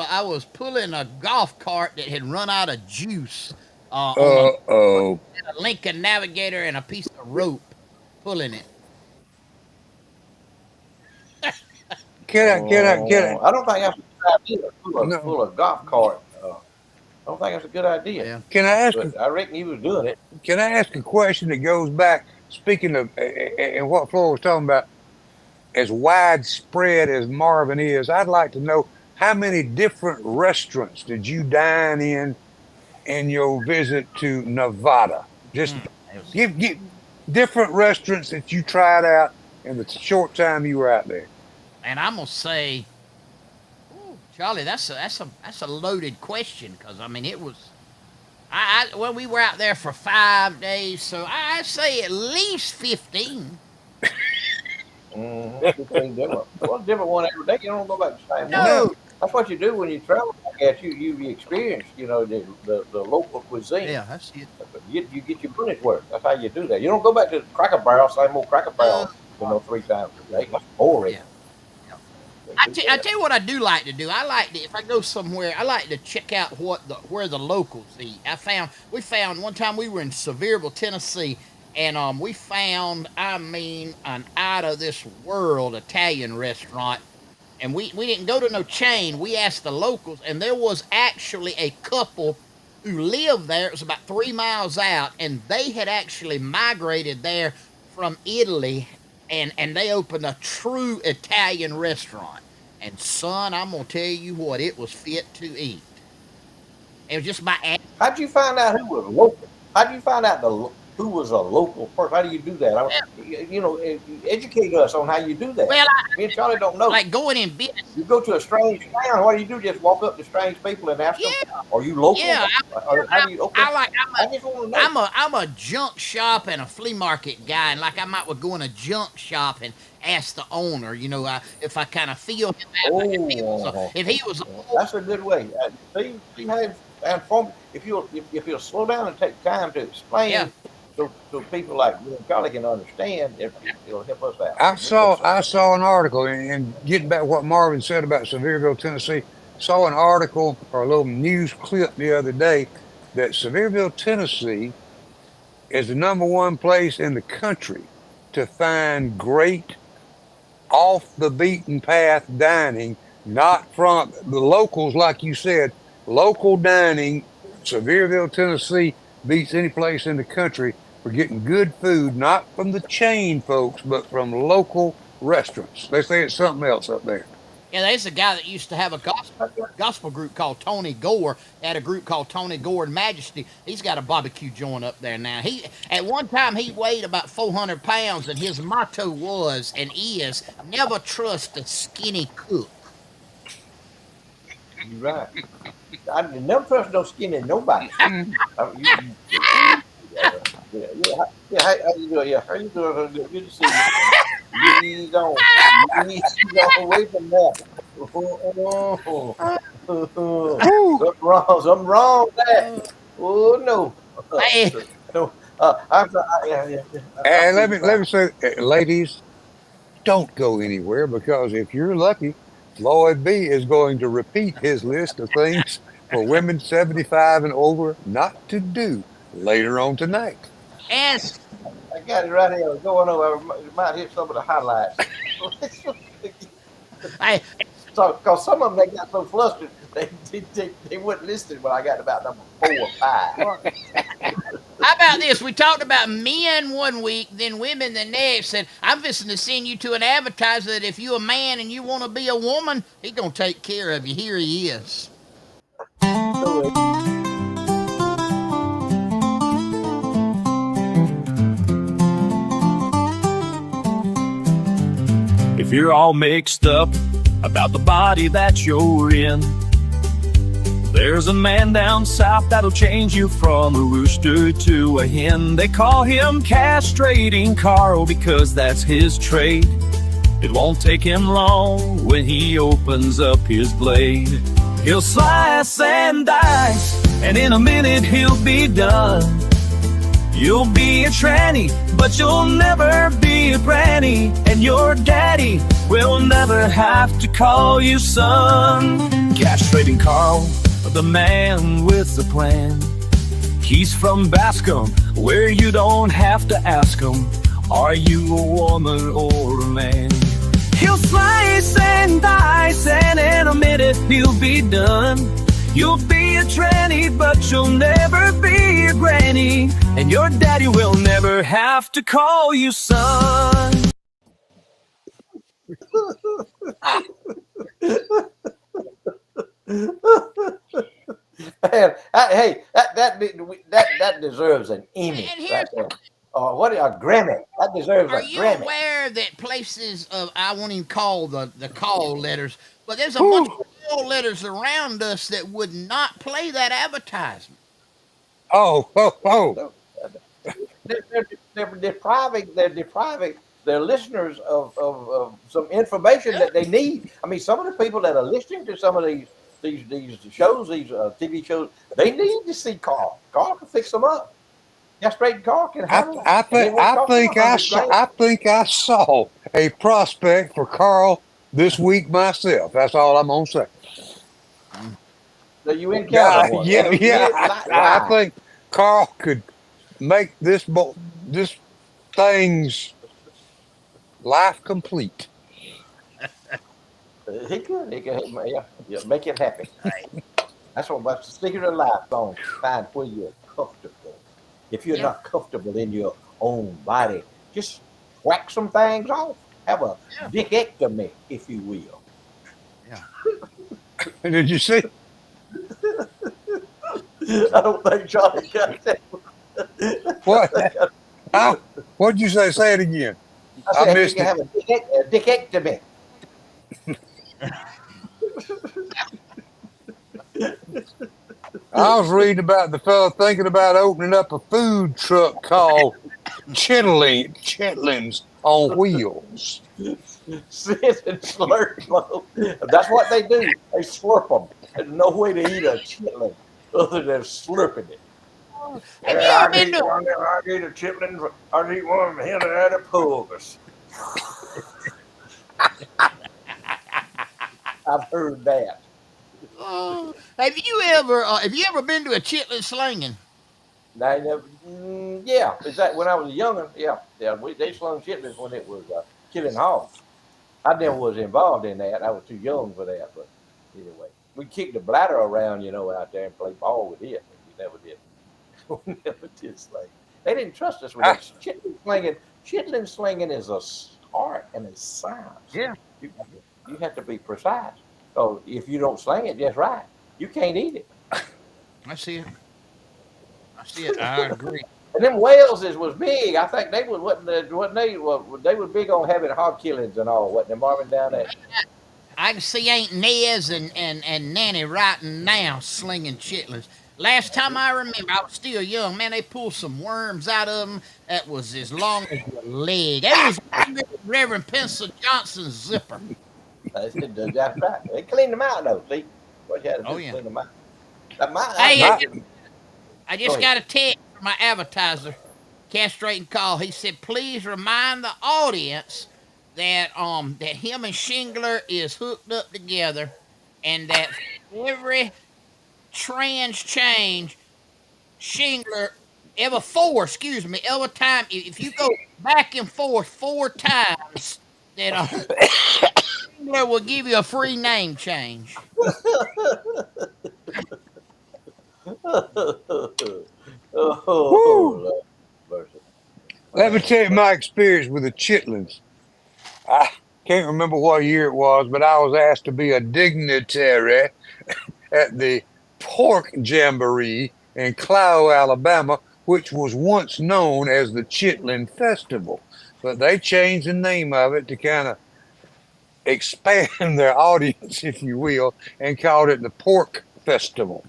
Speaker 1: I was pulling a golf cart that had run out of juice on
Speaker 2: Uh-oh.
Speaker 1: a Lincoln Navigator and a piece of rope, pulling it.
Speaker 2: Can
Speaker 3: I don't think that's a good idea.
Speaker 2: No.
Speaker 3: Pull a golf cart. I don't think that's a good idea.
Speaker 1: Yeah.
Speaker 2: Can I ask
Speaker 3: But I reckon he was doing it.
Speaker 2: can I ask a question that goes back, speaking of and what Floyd was talking about, as widespread as Marvin is, I'd like to know how many different restaurants did you dine in your visit to Nevada? Just
Speaker 1: It was-
Speaker 2: give different restaurants that you tried out in the short time you were out there.
Speaker 1: And I'm gonna say, ooh, Charlie, that's a loaded question because I mean it was. Well, we were out there for 5 days, so I say at least 15.
Speaker 3: Different. Well, different one every day. You don't go back to the same one.
Speaker 1: No,
Speaker 3: That's what you do when you travel like that. You experience, the local cuisine.
Speaker 1: yeah, that's it.
Speaker 3: You get your money's worth. That's how you do that. You don't go back to the Cracker Barrel, same old Cracker Barrel, 3 times a day. That's boring.
Speaker 1: Yeah. I tell you what I do like to do. I like to, if I go somewhere, I like to check out where the locals eat. We found one time we were in Sevierville, Tennessee, and we found, I mean, an out of this world Italian restaurant. And we didn't go to no chain. We asked the locals, and there was actually a couple who lived there. It was about 3 miles out, and they had actually migrated there from Italy, and they opened a true Italian restaurant. And son, I'm gonna tell you what, it was fit to eat. It was just
Speaker 3: How'd you find out who was local? How'd you find out who was a local person? How do you do that? Educate us on how you do that.
Speaker 1: well,
Speaker 3: Me and Charlie don't know.
Speaker 1: like going in business.
Speaker 3: You go to a strange town. What do you do? Just walk up to strange people and ask them? Are you local?
Speaker 1: Yeah,
Speaker 3: How do you? Okay. I just want to know.
Speaker 1: I'm a junk shop and a flea market guy, and like I might would go in a junk shop and ask the owner, if I kind of feel him out, if he was
Speaker 3: That's a good way. See how if you'll slow down and take time to explain,
Speaker 1: Yeah.
Speaker 3: so people like you and Charlie can understand, it'll help us out.
Speaker 2: I saw an article, and getting back to what Marvin said about Sevierville, Tennessee, saw an article or a little news clip the other day that Sevierville, Tennessee is the #1 place in the country to find great off the beaten path dining, not from the locals, like you said, local dining, Sevierville, Tennessee beats any place in the country for getting good food, not from the chain folks, but from local restaurants. They say it's something else up there.
Speaker 1: Yeah, there's a guy that used to have a gospel group called Tony Gore. Had a group called Tony Gore and Majesty. He's got a barbecue joint up there now. He at one time he weighed about 400 pounds, and his motto was and is never trust a skinny cook.
Speaker 3: You're right. I never trust no skinny nobody. Yeah. How you doing? Yeah, how you doing? Good to see you. Ease on. Ease on away from that.
Speaker 2: Whew.
Speaker 3: Something wrong. Something wrong with that. Oh no.
Speaker 1: Hey,
Speaker 3: No. I
Speaker 2: And
Speaker 3: feel
Speaker 2: let
Speaker 3: fine.
Speaker 2: me say, ladies, don't go anywhere because if you're lucky, Floyd B is going to repeat his list of things for women 75 and over not to do later on tonight.
Speaker 1: and
Speaker 3: I got it right here going over. I might hit some of the highlights.
Speaker 1: hey,
Speaker 3: So, because some of them they got so flustered, they wouldn't listen when I got about number 4 or 5.
Speaker 1: how about this? We talked about men one week, then women the next. And I'm fixing to send you to an advertiser that if you're a man and you want to be a woman, he's gonna take care of you. Here he is.
Speaker 3: So,
Speaker 4: If you're all mixed up about the body that you're in, there's a man down south that'll change you from a rooster to a hen. They call him castrating Carl because that's his trade. It won't take him long when he opens up his blade. He'll slice and dice, and in a minute he'll be done. You'll be a tranny, but you'll never be a granny. And your daddy will never have to call you son. Castrating Carl, the man with the plan. He's from Bascom, where you don't have to ask him, are you a woman or a man? He'll slice and dice, and in a minute he'll be done. You'll be a tranny, but you'll never be a granny. And your daddy will never have to call you son.
Speaker 3: man, hey, that deserves an Emmy
Speaker 1: And here's
Speaker 3: right there. What a Grammy? That deserves
Speaker 1: Are
Speaker 3: a
Speaker 1: you
Speaker 3: Grammy.
Speaker 1: aware that places of I won't even call the call letters, but there's a bunch
Speaker 2: Whew.
Speaker 1: of call letters around us that would not play that advertisement.
Speaker 2: Oh, oh, oh.
Speaker 3: No, they're depriving their listeners of some information that they need. I mean, some of the people that are listening to some of these shows, these TV shows, they need to see Carl. Carl can fix them up. Yeah, straight Carl can handle them, and it won't cost them 100 grand.
Speaker 2: I think I saw a prospect for Carl this week myself. That's all I'm gonna say.
Speaker 3: So you encountered
Speaker 2: Yeah,
Speaker 3: one,
Speaker 2: yeah,
Speaker 3: and you
Speaker 2: yeah.
Speaker 3: did
Speaker 2: I
Speaker 3: live.
Speaker 2: think Carl could make this thing's life complete.
Speaker 3: He could, yeah, make it happen. That's the secret of life. Don't find where you're comfortable. If you're
Speaker 1: Yeah,
Speaker 3: not comfortable in your own body, just whack some things off. Have a
Speaker 1: yeah,
Speaker 3: dickectomy, if you will.
Speaker 1: yeah.
Speaker 2: Did you see
Speaker 3: I don't think Johnny got that.
Speaker 2: what? How? What'd you say? Say it again.
Speaker 3: I
Speaker 2: I
Speaker 3: said he
Speaker 2: missed
Speaker 3: can
Speaker 2: it.
Speaker 3: have a dickectomy.
Speaker 2: I was reading about the fella thinking about opening up a food truck called Chitlins on Wheels.
Speaker 3: Sit and slurp them. That's what they do. They slurp them. There's no way to eat a chitlin other than slurping it.
Speaker 1: Have you
Speaker 3: I
Speaker 1: ever been
Speaker 3: can eat
Speaker 1: to?
Speaker 3: one. I can eat a chitlin. I can eat one from here to the pulvers. I've heard that.
Speaker 1: Have you ever been to a chitlin slinging?
Speaker 3: I never, yeah, is that when I was a youngin'? Yeah, yeah. They slung chitlins when it was killing hogs. I never was involved in that. I was too young for that. But anyway, we kicked the bladder around, out there and play ball with it. We never did. We never did sling. They didn't trust us with
Speaker 2: I,
Speaker 3: that chitlin slinging. Chitlin slinging is a art and a science.
Speaker 1: Yeah,
Speaker 3: You you have to be precise. So if you don't sling it just right, you can't eat it.
Speaker 1: I see it. I see it. I agree.
Speaker 3: And them Waleses was big. I think they was wasn't they? Well, they was big on having hog killings and all. Wasn't they, Marvin down there?
Speaker 1: I can see Aunt Nez and Nanny right now slinging chitlins. Last time I remember, I was still young. Man, they pulled some worms out of them that was as long as your leg. That was longer than Reverend Pencil Johnson's zipper.
Speaker 3: That's right. They cleaned them out though. See what you had to do
Speaker 1: Oh,
Speaker 3: is
Speaker 1: yeah.
Speaker 3: clean them out. Now,
Speaker 1: Hey,
Speaker 2: my,
Speaker 1: I
Speaker 3: go
Speaker 1: just
Speaker 3: ahead.
Speaker 1: got a text from my advertiser, castrating call. He said, please remind the audience that him and Shingler is hooked up together, and that for every trans change, Shingler every time if you go back and forth 4 times, that Shingler will give you a free name change.
Speaker 3: Oh,
Speaker 2: woo,
Speaker 3: Lord mercy.
Speaker 2: let me
Speaker 3: Man,
Speaker 2: tell you my experience with the chitlins. I can't remember what year it was, but I was asked to be a dignitary at the Pork Jamboree in Clio, Alabama, which was once known as the Chitlin Festival. But they changed the name of it to kind of expand their audience, if you will, and called it the Pork Festival.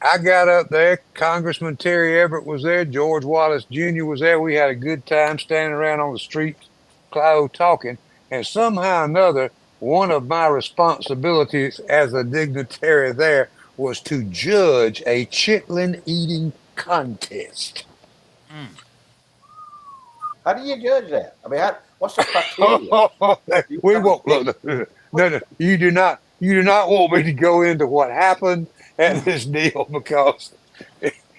Speaker 2: I got up there. Congressman Terry Everett was there. George Wallace Jr. was there. We had a good time standing around on the street, Clio, talking. And somehow or another, one of my responsibilities as a dignitary there was to judge a chitlin eating contest.
Speaker 1: Mm.
Speaker 3: how do you judge that? I mean, what's the criteria? You
Speaker 2: We
Speaker 3: got to
Speaker 2: won't
Speaker 3: pick.
Speaker 2: look. No, no, you do not want me to go into what happened at this deal because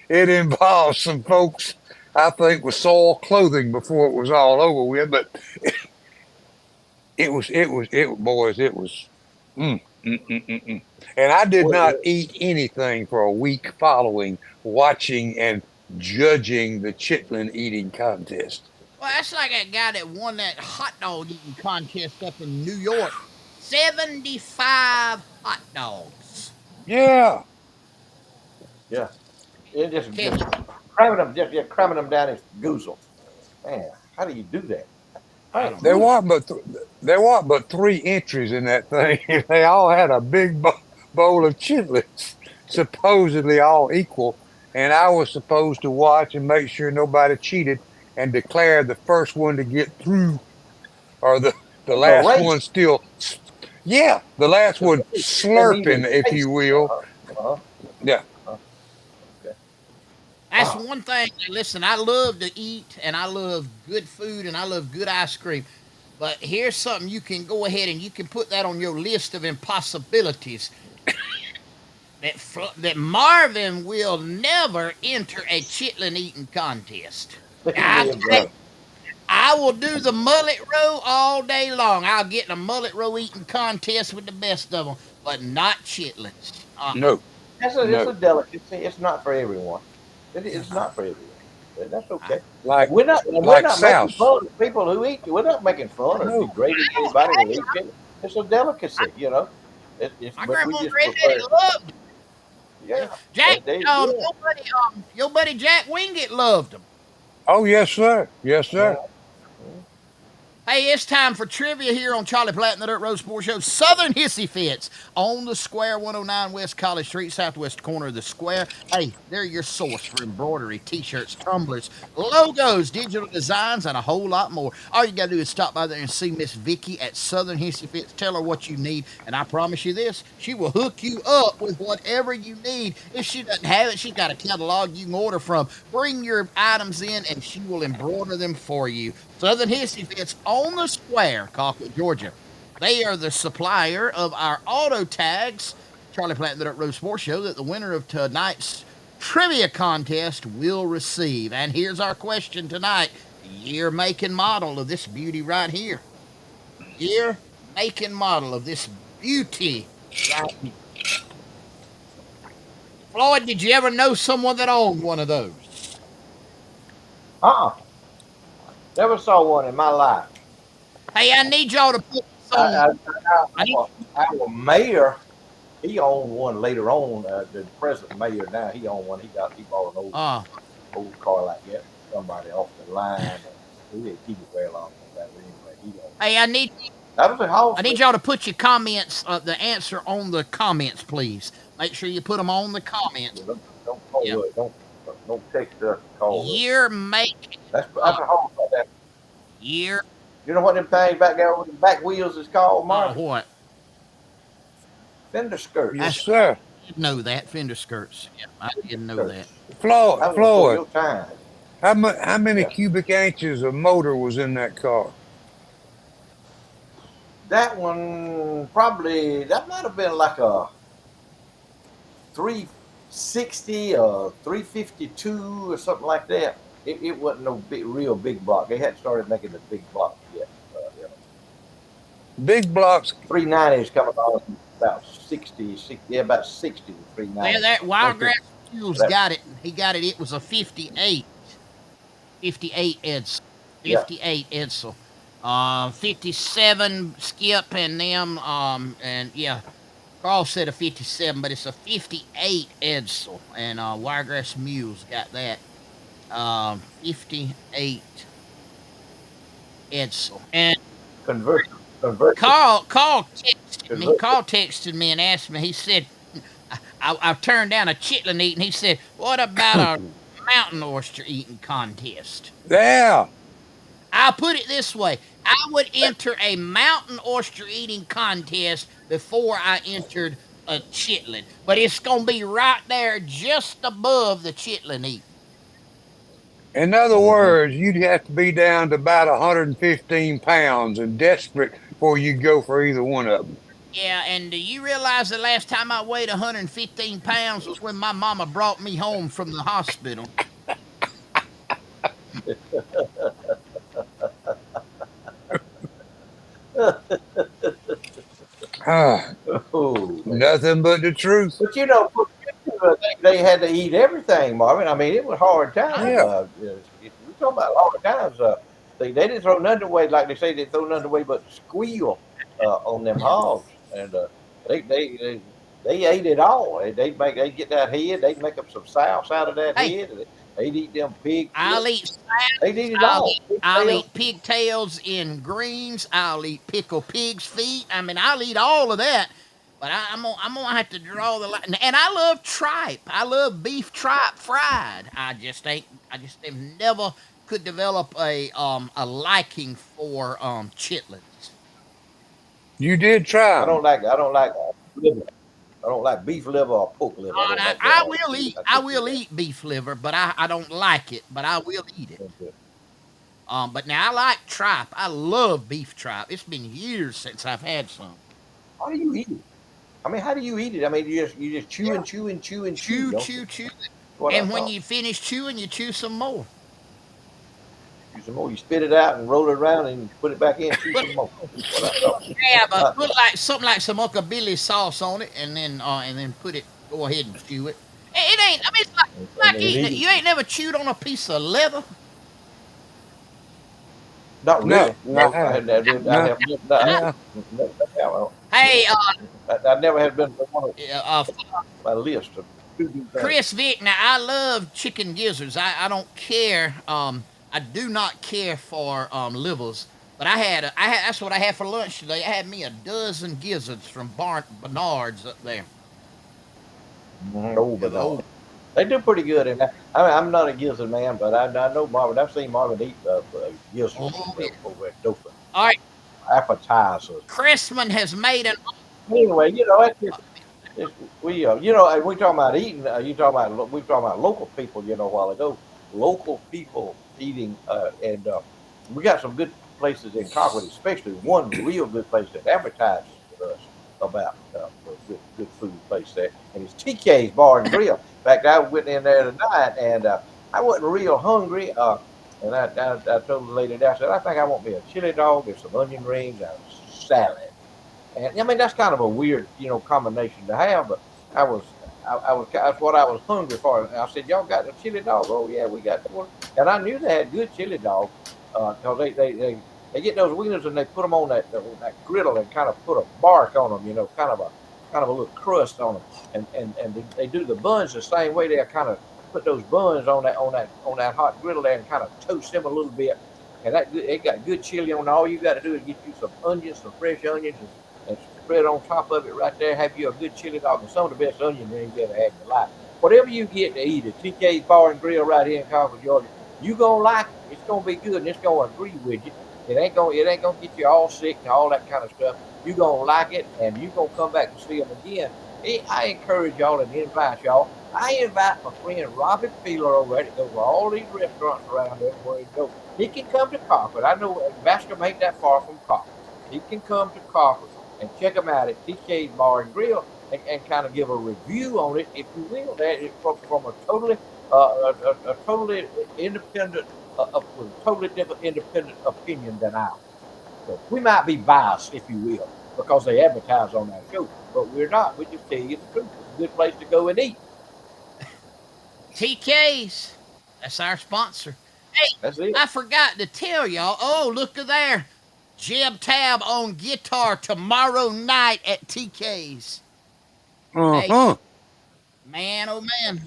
Speaker 2: it involves some folks, I think, with soiled clothing before it was all over with. But boys, it was, mm, mm. And I did
Speaker 3: What,
Speaker 2: not
Speaker 3: what,
Speaker 2: eat anything for a week following watching and judging the chitlin eating contest.
Speaker 1: Well, that's like that guy that won that hot dog eating contest up in New York. 75 hot dogs.
Speaker 2: Yeah,
Speaker 3: yeah, it just
Speaker 1: Catch.
Speaker 3: cramming them, just cramming them down his goozle. Man, how do you do that?
Speaker 1: I
Speaker 3: Man,
Speaker 1: don't
Speaker 2: there
Speaker 1: know.
Speaker 2: weren't but there weren't but 3 entries in that thing. They all had a big bowl of chitlins, supposedly all equal. And I was supposed to watch and make sure nobody cheated and declare the first one to get through or the
Speaker 3: the
Speaker 2: last one
Speaker 3: race.
Speaker 2: still, yeah, the last
Speaker 3: It's a
Speaker 2: one
Speaker 3: race. Chitlin
Speaker 2: slurping,
Speaker 3: eating
Speaker 2: if
Speaker 3: race.
Speaker 2: you will.
Speaker 3: Uh-huh.
Speaker 2: Yeah.
Speaker 3: Uh-huh. Okay.
Speaker 1: That's
Speaker 3: Wow.
Speaker 1: one thing. Listen, I love to eat and I love good food and I love good ice cream. But here's something you can go ahead and you can put that on your list of impossibilities. That Marvin will never enter a chitlin eating contest. I,
Speaker 3: Yeah, bro.
Speaker 1: I will do the mullet row all day long. I'll get in a mullet row eating contest with the best of them, but not chitlins.
Speaker 2: No,
Speaker 3: It's a
Speaker 2: no.
Speaker 3: delicacy. It's not for everyone. It's not for everyone. But that's
Speaker 1: I,
Speaker 3: okay.
Speaker 2: Like
Speaker 3: And we're
Speaker 2: like
Speaker 3: not making
Speaker 2: South.
Speaker 3: fun of people who eat. We're not making fun or
Speaker 2: No.
Speaker 3: degrading anybody that eats it. It's a delicacy.
Speaker 1: my
Speaker 3: But we
Speaker 1: grandma and
Speaker 3: just
Speaker 1: granddaddy
Speaker 3: prefer.
Speaker 1: loved them.
Speaker 3: Yeah.
Speaker 1: Jack,
Speaker 3: Yeah.
Speaker 1: your buddy Jack Wingate loved them.
Speaker 2: Oh yes, sir. Yes,
Speaker 3: Yeah.
Speaker 2: sir.
Speaker 1: Hey, it's time for trivia here on Charlie Platt and the Dirt Road Sports Show. Southern Hissy Fits on the Square, 109 West College Street, southwest corner of the Square. Hey, they're your source for embroidery, t-shirts, tumblers, logos, digital designs, and a whole lot more. All you got to do is stop by there and see Miss Vicky at Southern Hissy Fits. Tell her what you need, and I promise you this, she will hook you up with whatever you need. If she doesn't have it, she's got a catalog you can order from. Bring your items in, and she will embroider them for you. Southern Hissy Fits on the Square, Colquitt, Georgia. They are the supplier of our auto tags, Charlie Platt and the Dirt Road Sports Show, that the winner of tonight's trivia contest will receive. And here's our question tonight: year, make, and model of this beauty right here. Year, make, and model of this beauty
Speaker 3: Right.
Speaker 1: Floyd, did you ever know someone that owned one of those?
Speaker 3: Uh-uh. Never saw one in my life.
Speaker 1: Hey, I need y'all to put this
Speaker 3: I,
Speaker 1: on.
Speaker 3: I,
Speaker 1: I need.
Speaker 3: our mayor, he owned one later on. The present mayor now, he owned one. He bought an
Speaker 1: Uh,
Speaker 3: old car like that. Somebody off the line. He didn't keep it very long. But anyway, he owned one.
Speaker 1: hey,
Speaker 3: That was a
Speaker 1: I
Speaker 3: house.
Speaker 1: need y'all to put your comments, the answer on the comments, please. Make sure you put them on the comments.
Speaker 3: Don't call
Speaker 1: Yeah.
Speaker 3: us. Don't text us. Call us.
Speaker 1: Year, make,
Speaker 3: That's a house like that.
Speaker 1: year.
Speaker 3: You know what them things back there with the back wheels is called, Marvin?
Speaker 1: What?
Speaker 3: Fender skirts.
Speaker 2: Yes,
Speaker 1: I
Speaker 2: sir.
Speaker 1: did know that fender skirts. Yeah, I didn't know
Speaker 3: Skirts.
Speaker 1: that.
Speaker 2: Floyd,
Speaker 3: That was before
Speaker 2: Floyd,
Speaker 3: your time.
Speaker 2: how many
Speaker 3: Yeah.
Speaker 2: cubic inches of motor was in that car?
Speaker 3: That one probably that might have been like a 360 or 352 or something like that. It wasn't no real big block. They hadn't started making the big blocks yet. Yeah.
Speaker 2: Big blocks.
Speaker 3: 390s coming on about 60, yeah, about 60 to
Speaker 1: Well,
Speaker 3: 390.
Speaker 1: that
Speaker 3: Don't
Speaker 1: Wiregrass
Speaker 3: think
Speaker 1: Fuels
Speaker 3: that,
Speaker 1: got it. He got it. It was a 58. 58 Edsel.
Speaker 3: yeah,
Speaker 1: 58 Edsel. 57 Skip and them. And yeah, Carl said a 57, but it's a 58 Edsel. And Wiregrass Mules got that. 58 Edsel. And
Speaker 3: convert, convert,
Speaker 1: Carl texted me.
Speaker 3: convert.
Speaker 1: Carl texted me and asked me. He said, I turned down a chitlin eating. He said, "What about a mountain oyster eating contest?"
Speaker 2: Yeah.
Speaker 1: I'll put it this way: I would enter a mountain oyster eating contest before I entered a chitlin, but it's gonna be right there, just above the chitlin eating.
Speaker 2: In other
Speaker 3: Mm-hmm.
Speaker 2: words, you'd have to be down to about 115 pounds and desperate before you go for either one of them.
Speaker 1: Yeah, and do you realize the last time I weighed 115 pounds was when my mama brought me home from the hospital?
Speaker 2: Ah,
Speaker 3: Oh man.
Speaker 2: nothing but the truth.
Speaker 3: But they had to eat everything, Marvin. I mean, it was hard times.
Speaker 2: Yeah.
Speaker 3: We talking about hard times. They didn't throw nothing away like they say they throw nothing away but squeal on them hogs, and they, they they they ate it all. They get that head, they make up some sauce out of that
Speaker 1: Hey,
Speaker 3: head. And they'd eat them pig
Speaker 1: I'll
Speaker 3: tips.
Speaker 1: eat salad.
Speaker 3: They'd eat it all.
Speaker 1: I'll
Speaker 3: Pigtails.
Speaker 1: eat pigtails in greens. I'll eat pickled pig's feet. I mean, I'll eat all of that. But I'm gonna have to draw the line. And I love tripe. I love beef tripe fried. I just have never could develop a liking for chitlins.
Speaker 2: You did try
Speaker 3: I
Speaker 2: them.
Speaker 3: don't like. I don't like liver. I don't like beef liver or pork liver. I don't like that. I
Speaker 1: I
Speaker 3: can't do
Speaker 1: will
Speaker 3: that.
Speaker 1: eat beef liver, but I don't like it. But I will eat it.
Speaker 3: Okay.
Speaker 1: But now I like tripe. I love beef tripe. It's been years since I've had some.
Speaker 3: How do you eat it? I mean, how do you eat it? I mean, you just chew
Speaker 1: Yeah.
Speaker 3: and chew and chew and chew,
Speaker 1: Chew,
Speaker 3: don't you?
Speaker 1: chew, chew.
Speaker 3: What I
Speaker 1: And when
Speaker 3: thought.
Speaker 1: you finish chewing, you chew some more.
Speaker 3: Chew some more. You spit it out and roll it around and put it back in. Chew
Speaker 1: But
Speaker 3: some more. What I thought.
Speaker 1: yeah, but
Speaker 3: Uh,
Speaker 1: put like something like some Uncle Billy sauce on it, and then put it. Go ahead and chew it. It ain't. I mean, it's
Speaker 3: and
Speaker 1: like
Speaker 3: then
Speaker 1: eating
Speaker 3: eat
Speaker 1: it.
Speaker 3: it.
Speaker 1: You ain't never chewed on a piece of leather.
Speaker 3: Not
Speaker 2: No,
Speaker 3: really.
Speaker 2: I
Speaker 3: No, I
Speaker 2: haven't.
Speaker 3: had. I did. I
Speaker 2: No,
Speaker 3: have. I,
Speaker 2: yeah.
Speaker 1: Hey,
Speaker 3: I never had been on
Speaker 1: yeah,
Speaker 3: my list of to do things.
Speaker 1: Chris Vick. Now I love chicken gizzards. I don't care. I do not care for livers. But I had that's what I had for lunch today. I had me a dozen gizzards from Bernard's up there.
Speaker 3: Oh,
Speaker 1: Yeah,
Speaker 3: but
Speaker 1: the old.
Speaker 3: no. They do pretty good, and I'm not a gizzard man, but I know Marvin. I've seen Marvin eat gizzards
Speaker 1: Oh yeah.
Speaker 3: over at Dothan.
Speaker 1: All right.
Speaker 3: Appetizers.
Speaker 1: Cressman has made an.
Speaker 3: Anyway, that's just we we talking about eating. You talking about we talking about local people. A while ago, local people eating, and we got some good places in Concord, especially one real good place that advertises with us about a good food place there, and it's TK's Bar and Grill. In fact, I went in there tonight, and I wasn't real hungry. And I told the lady there, I said, I think I want me a chili dog and some onion rings and a salad. And I mean, that's kind of a weird, combination to have. But I was, that's what I was hungry for. And I said, "Y'all got the chili dog?" Oh yeah, we got one. And I knew they had good chili dog because they get those wieners and they put them on that griddle and kind of put a bark on them, kind of a little crust on them. And they do the buns the same way. They kind of put those buns on that hot griddle there and kind of toast them a little bit. And it got good chili on. All you got to do is get you some onions, some fresh onions, and spread on top of it right there. Have you a good chili dog and some of the best onion rings you ever had in your life. Whatever you get to eat at TK's Bar and Grill right here in Concord, Georgia, you gonna like it. It's gonna be good and it's gonna agree with you. It ain't gonna get you all sick and all that kind of stuff. You gonna like it and you gonna come back and see them again. I encourage y'all and invite y'all. I invite my friend Robert Feeler over there to go to all these restaurants around everywhere he goes. He can come to Concord. I know Bascom ain't that far from Concord. He can come to Concord and check them out at TK's Bar and Grill and kind of give a review on it, if you will, that is from a totally independent, with a totally different independent opinion than ours. So we might be biased, if you will, because they advertise on that show, but we're not. We just tell you the truth. It's a good place to go and eat.
Speaker 1: TK's. That's our sponsor. Hey,
Speaker 3: That's it.
Speaker 1: I forgot to tell y'all. Oh, look at there. Jeb Tab on guitar tomorrow night at TK's. Hey,
Speaker 2: Uh-huh.
Speaker 1: man, oh man.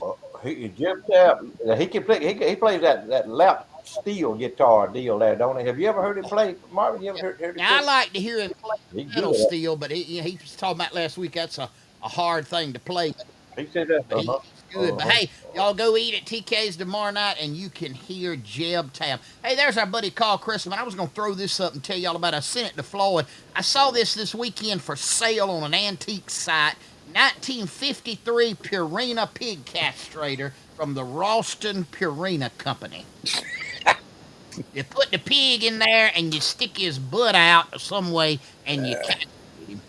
Speaker 3: Jim Tapp, he can play. He plays that lap steel guitar deal there, don't he? Have you ever heard him play, Marvin? You ever heard him
Speaker 1: Now, I
Speaker 3: play?
Speaker 1: like to hear him play
Speaker 3: He's
Speaker 1: pedal
Speaker 3: good at
Speaker 1: steel, but he was talking about last week that's a hard thing to play.
Speaker 3: it. He said that.
Speaker 1: But he's good. But
Speaker 3: Uh-huh.
Speaker 1: hey, y'all go eat at TK's tomorrow night and you can hear Jeb Tab. Hey, there's our buddy Carl Christman. I was going to throw this up and tell y'all about it. I sent it to Floyd. I saw this weekend for sale on an antique site. 1953 Purina pig castrator from the Ralston Purina Company. You put the pig in there and you stick his butt out some way and you castrate him.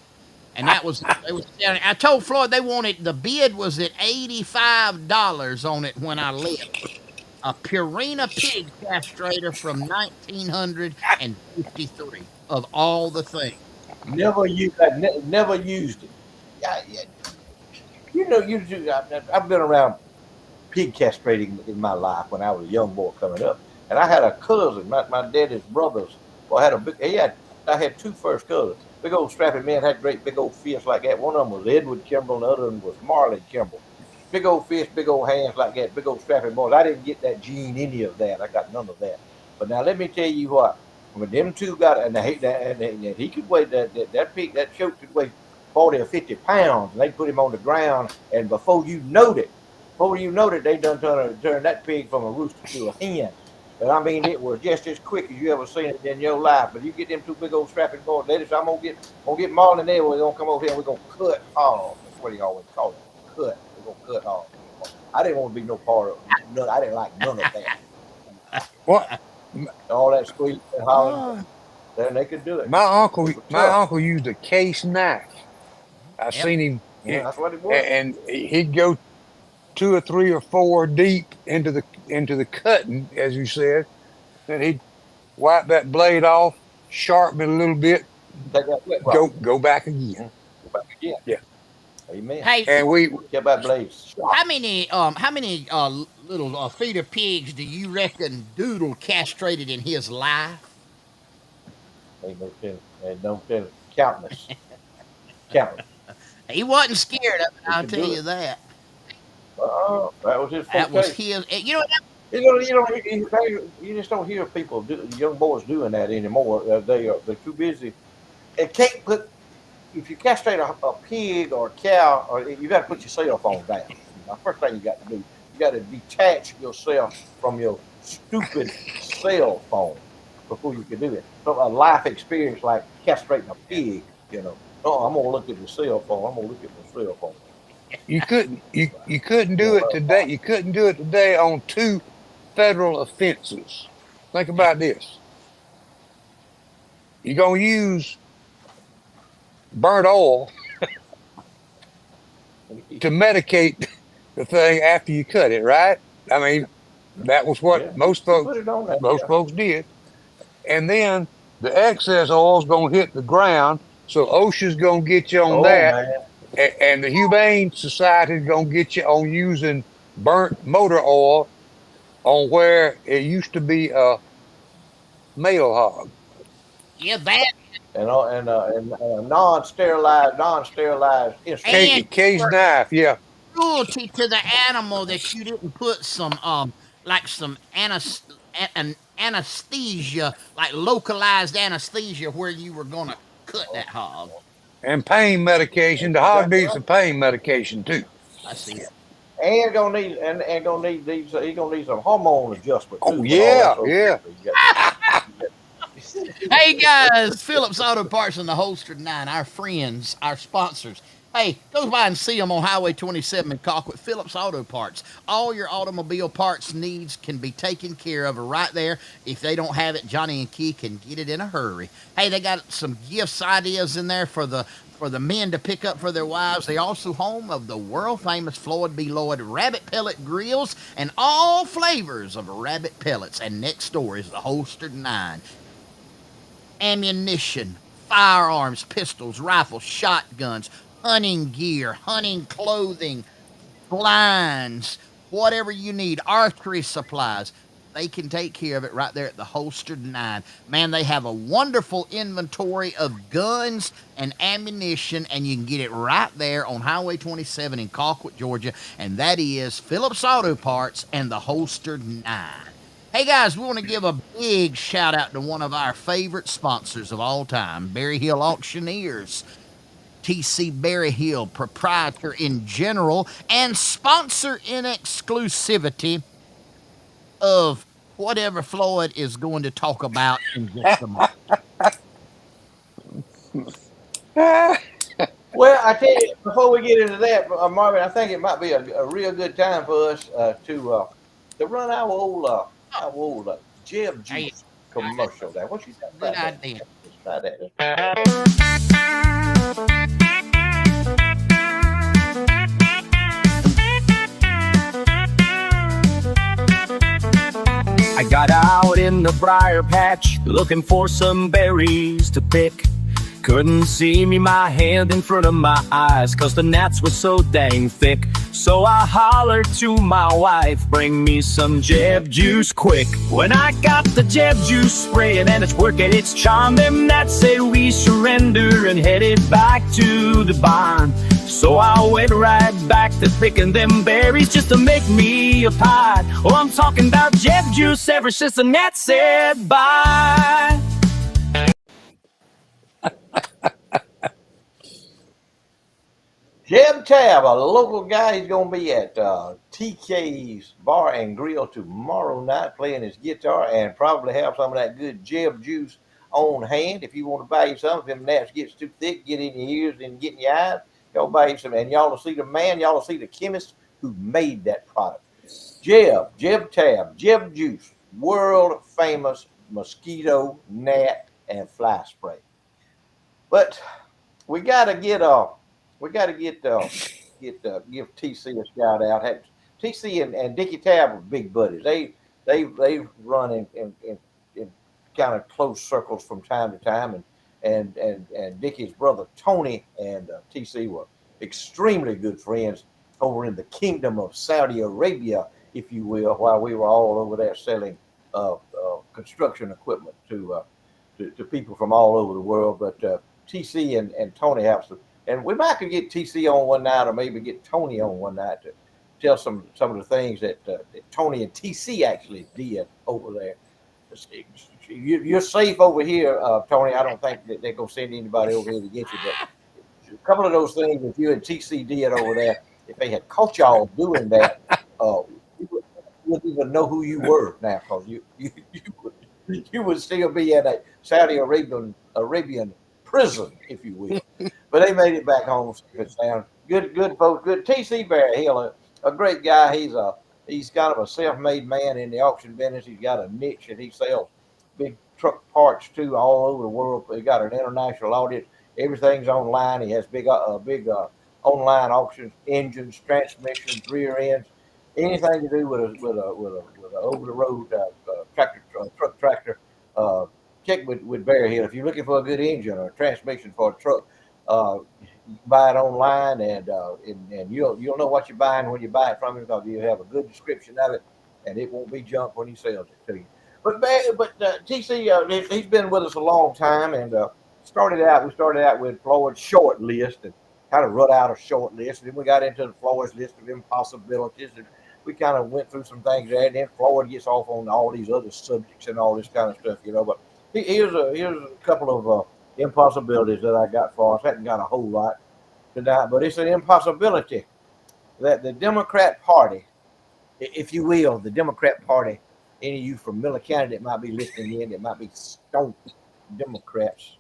Speaker 1: And that was it was. I told Floyd they wanted the bid was at $85 on it when I left. A Purina pig castrator from 1953 of all the things.
Speaker 3: Never used it. Yeah, yeah. I've been around pig castrating in my life when I was a young boy coming up, and I had a cousin, my daddy's brothers. Well, I had a big. I had two first cousins. Big old strapping men had great big old fists like that. One of them was Edward Kimball, and the other one was Marley Kimball. Big old fists, big old hands like that, big old strapping boys. I didn't get that gene, any of that. I got none of that. But now let me tell you what. When them two got it, and he could weigh that pig, that choke could weigh 40 or 50 pounds, and they put him on the ground, and before you know it, they done turn that pig from a rooster to a hen. But I mean, it was just as quick as you ever seen it in your life. But you get them two big old strapping boys, ladies, I'm gonna get Marlon there. We're gonna come over here and we're gonna cut hog. That's what he always called it. Cut. We're gonna cut hog. I didn't want to be no part of none. I didn't like none of that.
Speaker 2: What?
Speaker 3: All that squealing and hollering.
Speaker 1: Oh,
Speaker 3: Then they could do it.
Speaker 2: My
Speaker 3: It
Speaker 2: uncle,
Speaker 3: was
Speaker 2: my
Speaker 3: tough.
Speaker 2: uncle used a case knife. I
Speaker 1: yep.
Speaker 2: seen him,
Speaker 3: Yeah,
Speaker 2: and
Speaker 3: that's what it was.
Speaker 2: he'd go two or three or four deep into the cutting, as you said, and he'd wipe that blade off, sharpen it a little bit,
Speaker 3: Take that flip rock.
Speaker 2: go back again.
Speaker 3: Go back again.
Speaker 2: Yeah,
Speaker 3: Amen.
Speaker 1: Hey,
Speaker 2: and we
Speaker 3: Kept that blade sharp.
Speaker 1: how many little feeder pigs do you reckon Doodle castrated in his life?
Speaker 3: Ain't no telling. Ain't no telling. Countless. Countless.
Speaker 1: He wasn't scared of it.
Speaker 3: He
Speaker 1: I'll
Speaker 3: could
Speaker 1: tell
Speaker 3: do
Speaker 1: you
Speaker 3: it.
Speaker 1: that.
Speaker 3: That was his
Speaker 1: That was
Speaker 3: forte.
Speaker 1: his. You know,
Speaker 3: You just don't hear people, young boys doing that anymore. They're too busy. And can't put if you castrate a pig or a cow, or you got to put your cell phone down. The first thing you got to do, you got to detach yourself from your stupid cell phone before you can do it. So a life experience like castrating a pig, No, I'm gonna look at the cell phone. I'm gonna look at the cell phone.
Speaker 2: you couldn't
Speaker 3: You
Speaker 2: do
Speaker 3: know,
Speaker 2: it today. You couldn't do it today on two federal offenses. Think about this. You're gonna use burnt oil to medicate the thing after you cut it, right? I mean, that was what
Speaker 3: yeah,
Speaker 2: most
Speaker 3: you
Speaker 2: folks
Speaker 3: put it on that.
Speaker 2: most
Speaker 3: Yeah,
Speaker 2: folks did. And then the excess oil is gonna hit the ground, So OSHA's gonna get you on
Speaker 3: Oh
Speaker 2: that,
Speaker 3: man.
Speaker 2: and the Humane Society's gonna get you on using burnt motor oil on where it used to be a male hog.
Speaker 1: Yeah, that
Speaker 3: And non-sterilized instrument.
Speaker 1: and
Speaker 2: Cage knife, yeah,
Speaker 1: cruelty to the animal that you didn't put some like some an anesthesia, like localized anesthesia where you were gonna cut that hog.
Speaker 2: and pain medication. The hog
Speaker 3: Exactly
Speaker 2: needs
Speaker 3: right.
Speaker 2: some pain medication too.
Speaker 1: I see it.
Speaker 3: And gonna need these. He gonna need some hormone adjustment
Speaker 2: Oh
Speaker 3: too when all
Speaker 2: yeah,
Speaker 3: that's over
Speaker 2: yeah.
Speaker 3: with. You got
Speaker 1: Hey guys, Phillips Auto Parts and the Holstered Nine, our friends, our sponsors. Hey, go by and see them on Highway 27 in Colquitt. Phillips Auto Parts. All your automobile parts needs can be taken care of right there. If they don't have it, Johnny and Key can get it in a hurry. Hey, they got some gifts ideas in there for the men to pick up for their wives. They also home of the world famous Floyd B. Lloyd rabbit pellet grills and all flavors of rabbit pellets. And next door is the Holstered Nine ammunition, firearms, pistols, rifles, shotguns, hunting gear, hunting clothing, blinds, whatever you need, archery supplies. They can take care of it right there at the Holstered Nine. Man, they have a wonderful inventory of guns and ammunition, and you can get it right there on Highway 27 in Colquitt, Georgia. And that is Phillips Auto Parts and the Holstered Nine. Hey guys, we want to give a big shout out to one of our favorite sponsors of all time, Berry Hill Auctioneers. TC Berry Hill, proprietor in general and sponsor in exclusivity of whatever Floyd is going to talk about in just a moment.
Speaker 3: Well, I tell you, before we get into that, Marvin, I think it might be a real good time for us to run our old Jeb
Speaker 1: Hey,
Speaker 3: Juice commercial. There, what you think
Speaker 1: good
Speaker 3: about that?
Speaker 1: idea.
Speaker 3: Let's try that. Let's try that.
Speaker 4: I got out in the briar patch looking for some berries to pick. Couldn't see me my hand in front of my eyes, cause the gnats were so dang thick. So I hollered to my wife, bring me some Jeb juice quick. When I got the Jeb juice spraying and it's working its charm, them gnats said we surrender and headed back to the barn. So I went right back to picking them berries just to make me a pie. Oh, I'm talking about Jeb juice ever since the gnats said bye.
Speaker 3: Jeb Tab, a local guy, he's going to be at TK's Bar and Grill tomorrow night playing his guitar and probably have some of that good Jeb juice on hand. If you want to buy you some, if them gnats gets too thick, get in your ears and get in your eyes, y'all buy you some. And y'all will see the man, y'all will see the chemist who made that product. Jeb Tab, Jeb Juice, world famous mosquito, gnat, and fly spray. But we gotta get we gotta give TC a shout out. TC and Dickie Tab are big buddies. They run in kind of close circles from time to time, and Dickie's brother Tony and TC were extremely good friends over in the kingdom of Saudi Arabia, if you will, while we were all over there selling construction equipment to people from all over the world. But TC and Tony have some, and we might could get TC on one night, or maybe get Tony on one night to tell some of the things that Tony and TC actually did over there. You're safe over here, Tony. I don't think that they're gonna send anybody over here to get you, but a couple of those things that you and TC did over there, if they had caught y'all doing that, you wouldn't even know who you were now, because you would still be in a Saudi Arabian prison, if you will. But they made it back home safe and sound. Good folks. Good TC Bear Hill, a great guy. He's kind of a self-made man in the auction business. He's got a niche, and he sells big truck parts too all over the world. He got an international audience. Everything's online. He has big online auctions, engines, transmissions, rear ends, anything to do with a over the road tractor truck tractor. Uh, check with Barry Hill. If you're looking for a good engine or a transmission for a truck, you can buy it online, and you'll know what you're buying when you buy it from him because you have a good description of it, and it won't be junk when he sells it to you. But TC, he's been with us a long time, and we started out with Floyd's short list and kind of wrote out a short list. And then we got into the Floyd's list of impossibilities, and we kind of went through some things there. And then Floyd gets off on all these other subjects and all this kind of stuff, you know. But here's a couple of impossibilities that I got for us. I hadn't got a whole lot tonight, but it's an impossibility that the Democrat Party, if you will, the Democrat Party, any of you from Miller County that might be listening in, that might be stoned Democrats,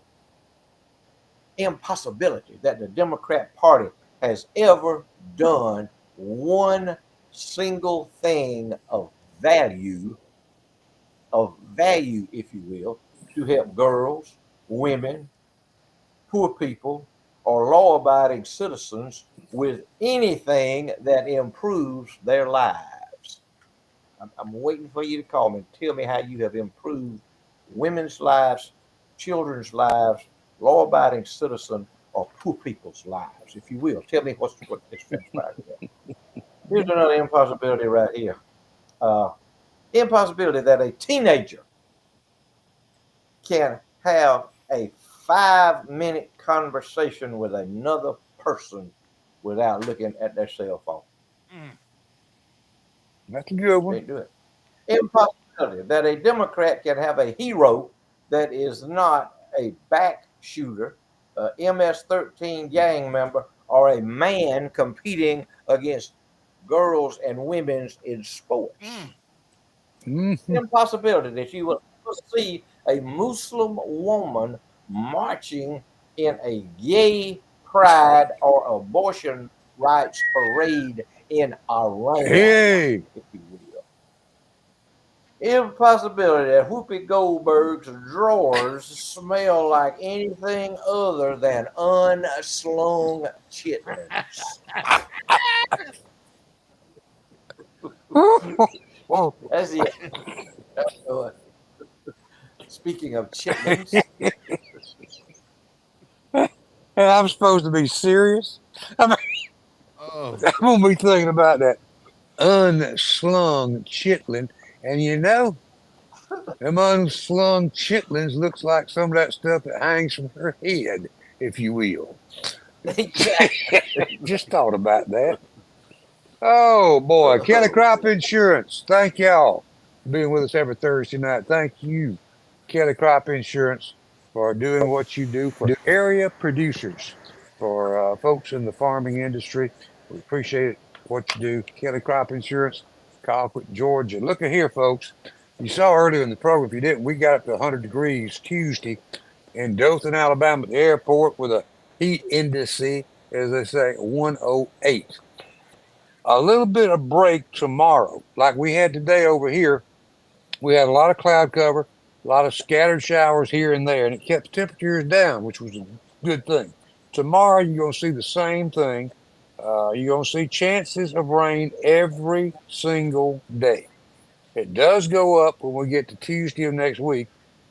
Speaker 3: impossibility that the Democrat Party has ever done one single thing value, of value, if you will, to help girls, women, poor people, or law abiding citizens with anything that improves their lives. I'm waiting for you to call me and tell me how you have improved women's lives, children's lives, law abiding citizen, or poor people's lives, if you will. Tell me what this transpired today. Here's another impossibility right here. Uh, Impossibility that a teenager can have a 5-minute conversation with another person without looking at their cell phone.
Speaker 2: That's a good one.
Speaker 3: Can't do it. Impossibility that a Democrat can have a hero that is not a back shooter, a MS-13 gang member, or a man competing against girls and women's in sports.
Speaker 2: Mm-hmm.
Speaker 3: Impossibility that you will see a Muslim woman marching in a gay pride or abortion rights parade in Iran,
Speaker 2: Hey,
Speaker 3: if you will. Impossibility that Whoopi Goldberg's drawers smell like anything other than unslung chitlins.
Speaker 2: oh,
Speaker 3: That's it. Uh, Speaking of chitlins,
Speaker 2: I'm supposed to be serious. I'm,
Speaker 1: Oh,
Speaker 2: I'm gonna be thinking about that unslung chitlin, and you know, them unslung chitlins looks like some of that stuff that hangs from her head, if you will.
Speaker 3: exactly.
Speaker 2: Just thought about that. Oh boy, Kelly Crop Insurance. Thank y'all for being with us every Thursday night. Thank you, Kelly Crop Insurance, for doing what you do for area producers, for folks in the farming industry. We appreciate what you do. Kelly Crop Insurance, Colquitt, Georgia. Look at here, folks. You saw earlier in the program, if you didn't, we got up to 100 degrees Tuesday in Dothan, Alabama, at the airport with a heat index, as they say, 108. A little bit of break tomorrow, like we had today over here. We had a lot of cloud cover, a lot of scattered showers here and there, and it kept temperatures down, which was a good thing. Tomorrow, you're going to see the same thing. You're going to see chances of rain every single day. It does go up when we get to Tuesday of next week,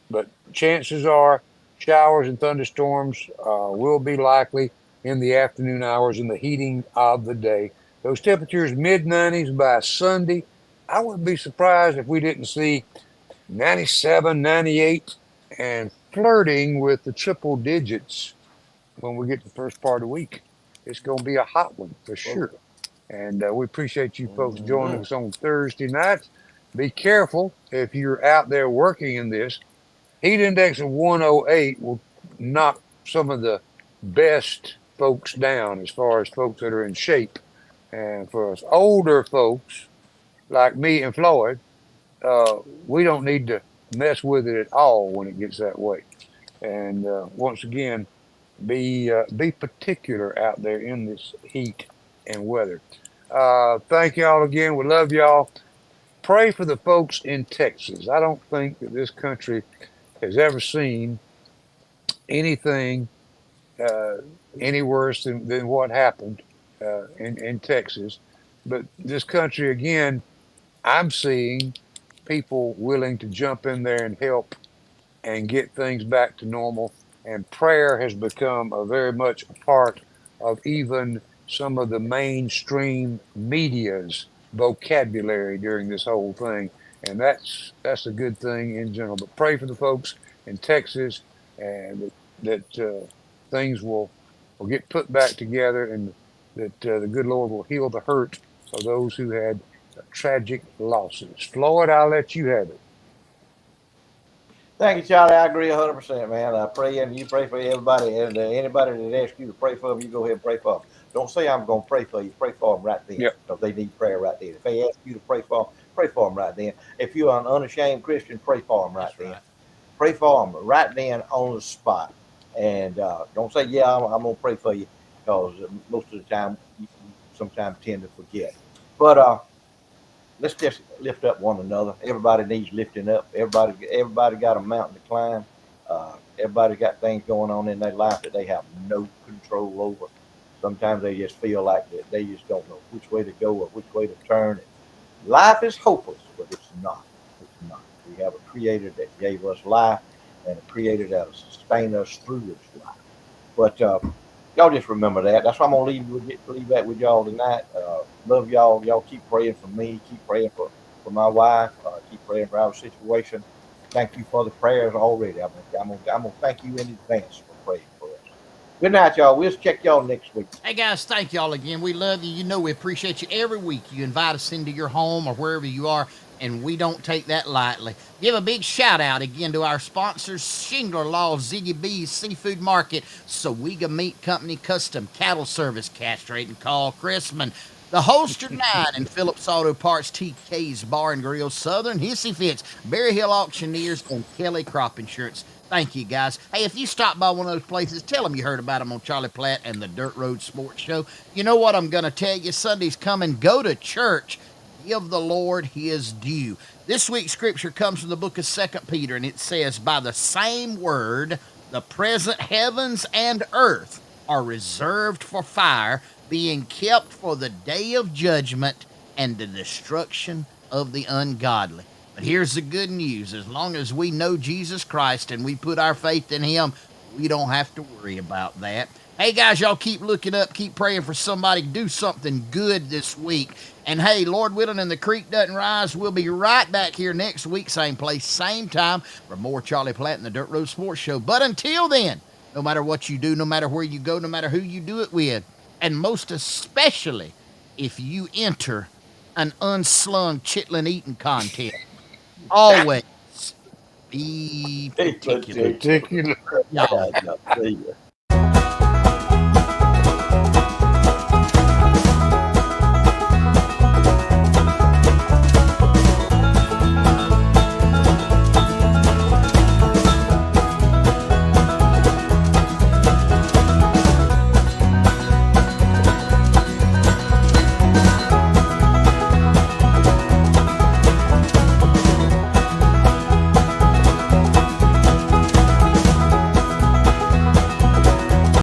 Speaker 2: but chances are showers and thunderstorms will be likely in the afternoon hours in the heating of the day. Those temperatures mid 90s by Sunday. I wouldn't be surprised if we didn't see 97, 98, and flirting with the triple digits when we get to the first part of the week. It's going to be a hot one for sure. And we appreciate you folks joining us on Thursday nights. Be careful if you're out there working in this. Heat index of 108 will knock some of the best folks down as far as folks that are in shape. And for us older folks like me and Floyd, we don't need to mess with it at all when it gets that way. And once again, be particular out there in this heat and weather. Thank y'all again. We love y'all. Pray for the folks in Texas. I don't think that this country has ever seen anything uh, any worse than what happened in Texas. But this country, again, I'm seeing people willing to jump in there and help and get things back to normal. And prayer has become a very much a part of even some of the mainstream media's vocabulary during this whole thing. And that's a good thing in general. But pray for the folks in Texas, and that things will get put back together, and that the good Lord will heal the hurt of those who had tragic losses. Floyd, I'll let you have it.
Speaker 3: Thank you, Charlie. I agree 100%, man. I pray and you pray for everybody. And anybody that asks you to pray for them, you go ahead and pray for them. Don't say I'm going to pray for you. Pray for them right then
Speaker 2: Yep.
Speaker 3: because they need prayer right then. If they ask you to pray for them right then. If you're an unashamed Christian, pray for them right
Speaker 1: That's
Speaker 3: then.
Speaker 1: right.
Speaker 3: Pray for them right then on the spot. And don't say, yeah, I'm going to pray for you because most of the time, you sometimes tend to forget. But let's just lift up one another. Everybody needs lifting up. Everybody got a mountain to climb. Everybody got things going on in their life that they have no control over. Sometimes they just feel like that they just don't know which way to go or which way to turn. Life is hopeless, but it's not. It's not. We have a creator that gave us life and a creator that will sustain us through this life. But y'all just remember that. That's why I'm gonna leave that with y'all tonight. Love y'all. Y'all keep praying for me. Keep praying for my wife. Keep praying for our situation. Thank you for the prayers already. I'm gonna thank you in advance for praying for us. Good night, y'all. We'll check y'all next week.
Speaker 1: Hey guys, thank y'all again. We love you. You know we appreciate you every week. You invite us into your home or wherever you are, and we don't take that lightly. Give a big shout out again to our sponsors: Shingler Law, Ziggy B's Seafood Market, Sawega Meat Company, Custom Cattle Service, Castrate and Call Chrisman, the Holster 9 and Phillips Auto Parts, TK's Bar and Grill, Southern Hissy Fits, Berry Hill Auctioneers, and Kelly Crop Insurance. Thank you, guys. Hey, if you stop by one of those places, tell them you heard about them on Charlie Platt and the Dirt Road Sports Show. You know what I'm going to tell you? Sunday's coming. Go to church. Give the Lord his due. This week's scripture comes from the book of 2 Peter, and it says, by the same word, the present heavens and earth are reserved for fire, being kept for the day of judgment and the destruction of the ungodly. But here's the good news. As long as we know Jesus Christ and we put our faith in him, we don't have to worry about that. Hey, guys, y'all keep looking up, keep praying for somebody, do something good this week. And hey, Lord willing, and the creek doesn't rise, we'll be right back here next week, same place, same time, for more Charlie Platt and the Dirt Road Sports Show. But until then, no matter what you do, no matter where you go, no matter who you do it with, and most especially if you enter an unslung chitlin eating contest, always be particular.
Speaker 2: Particular.
Speaker 1: Y'all
Speaker 3: See ya.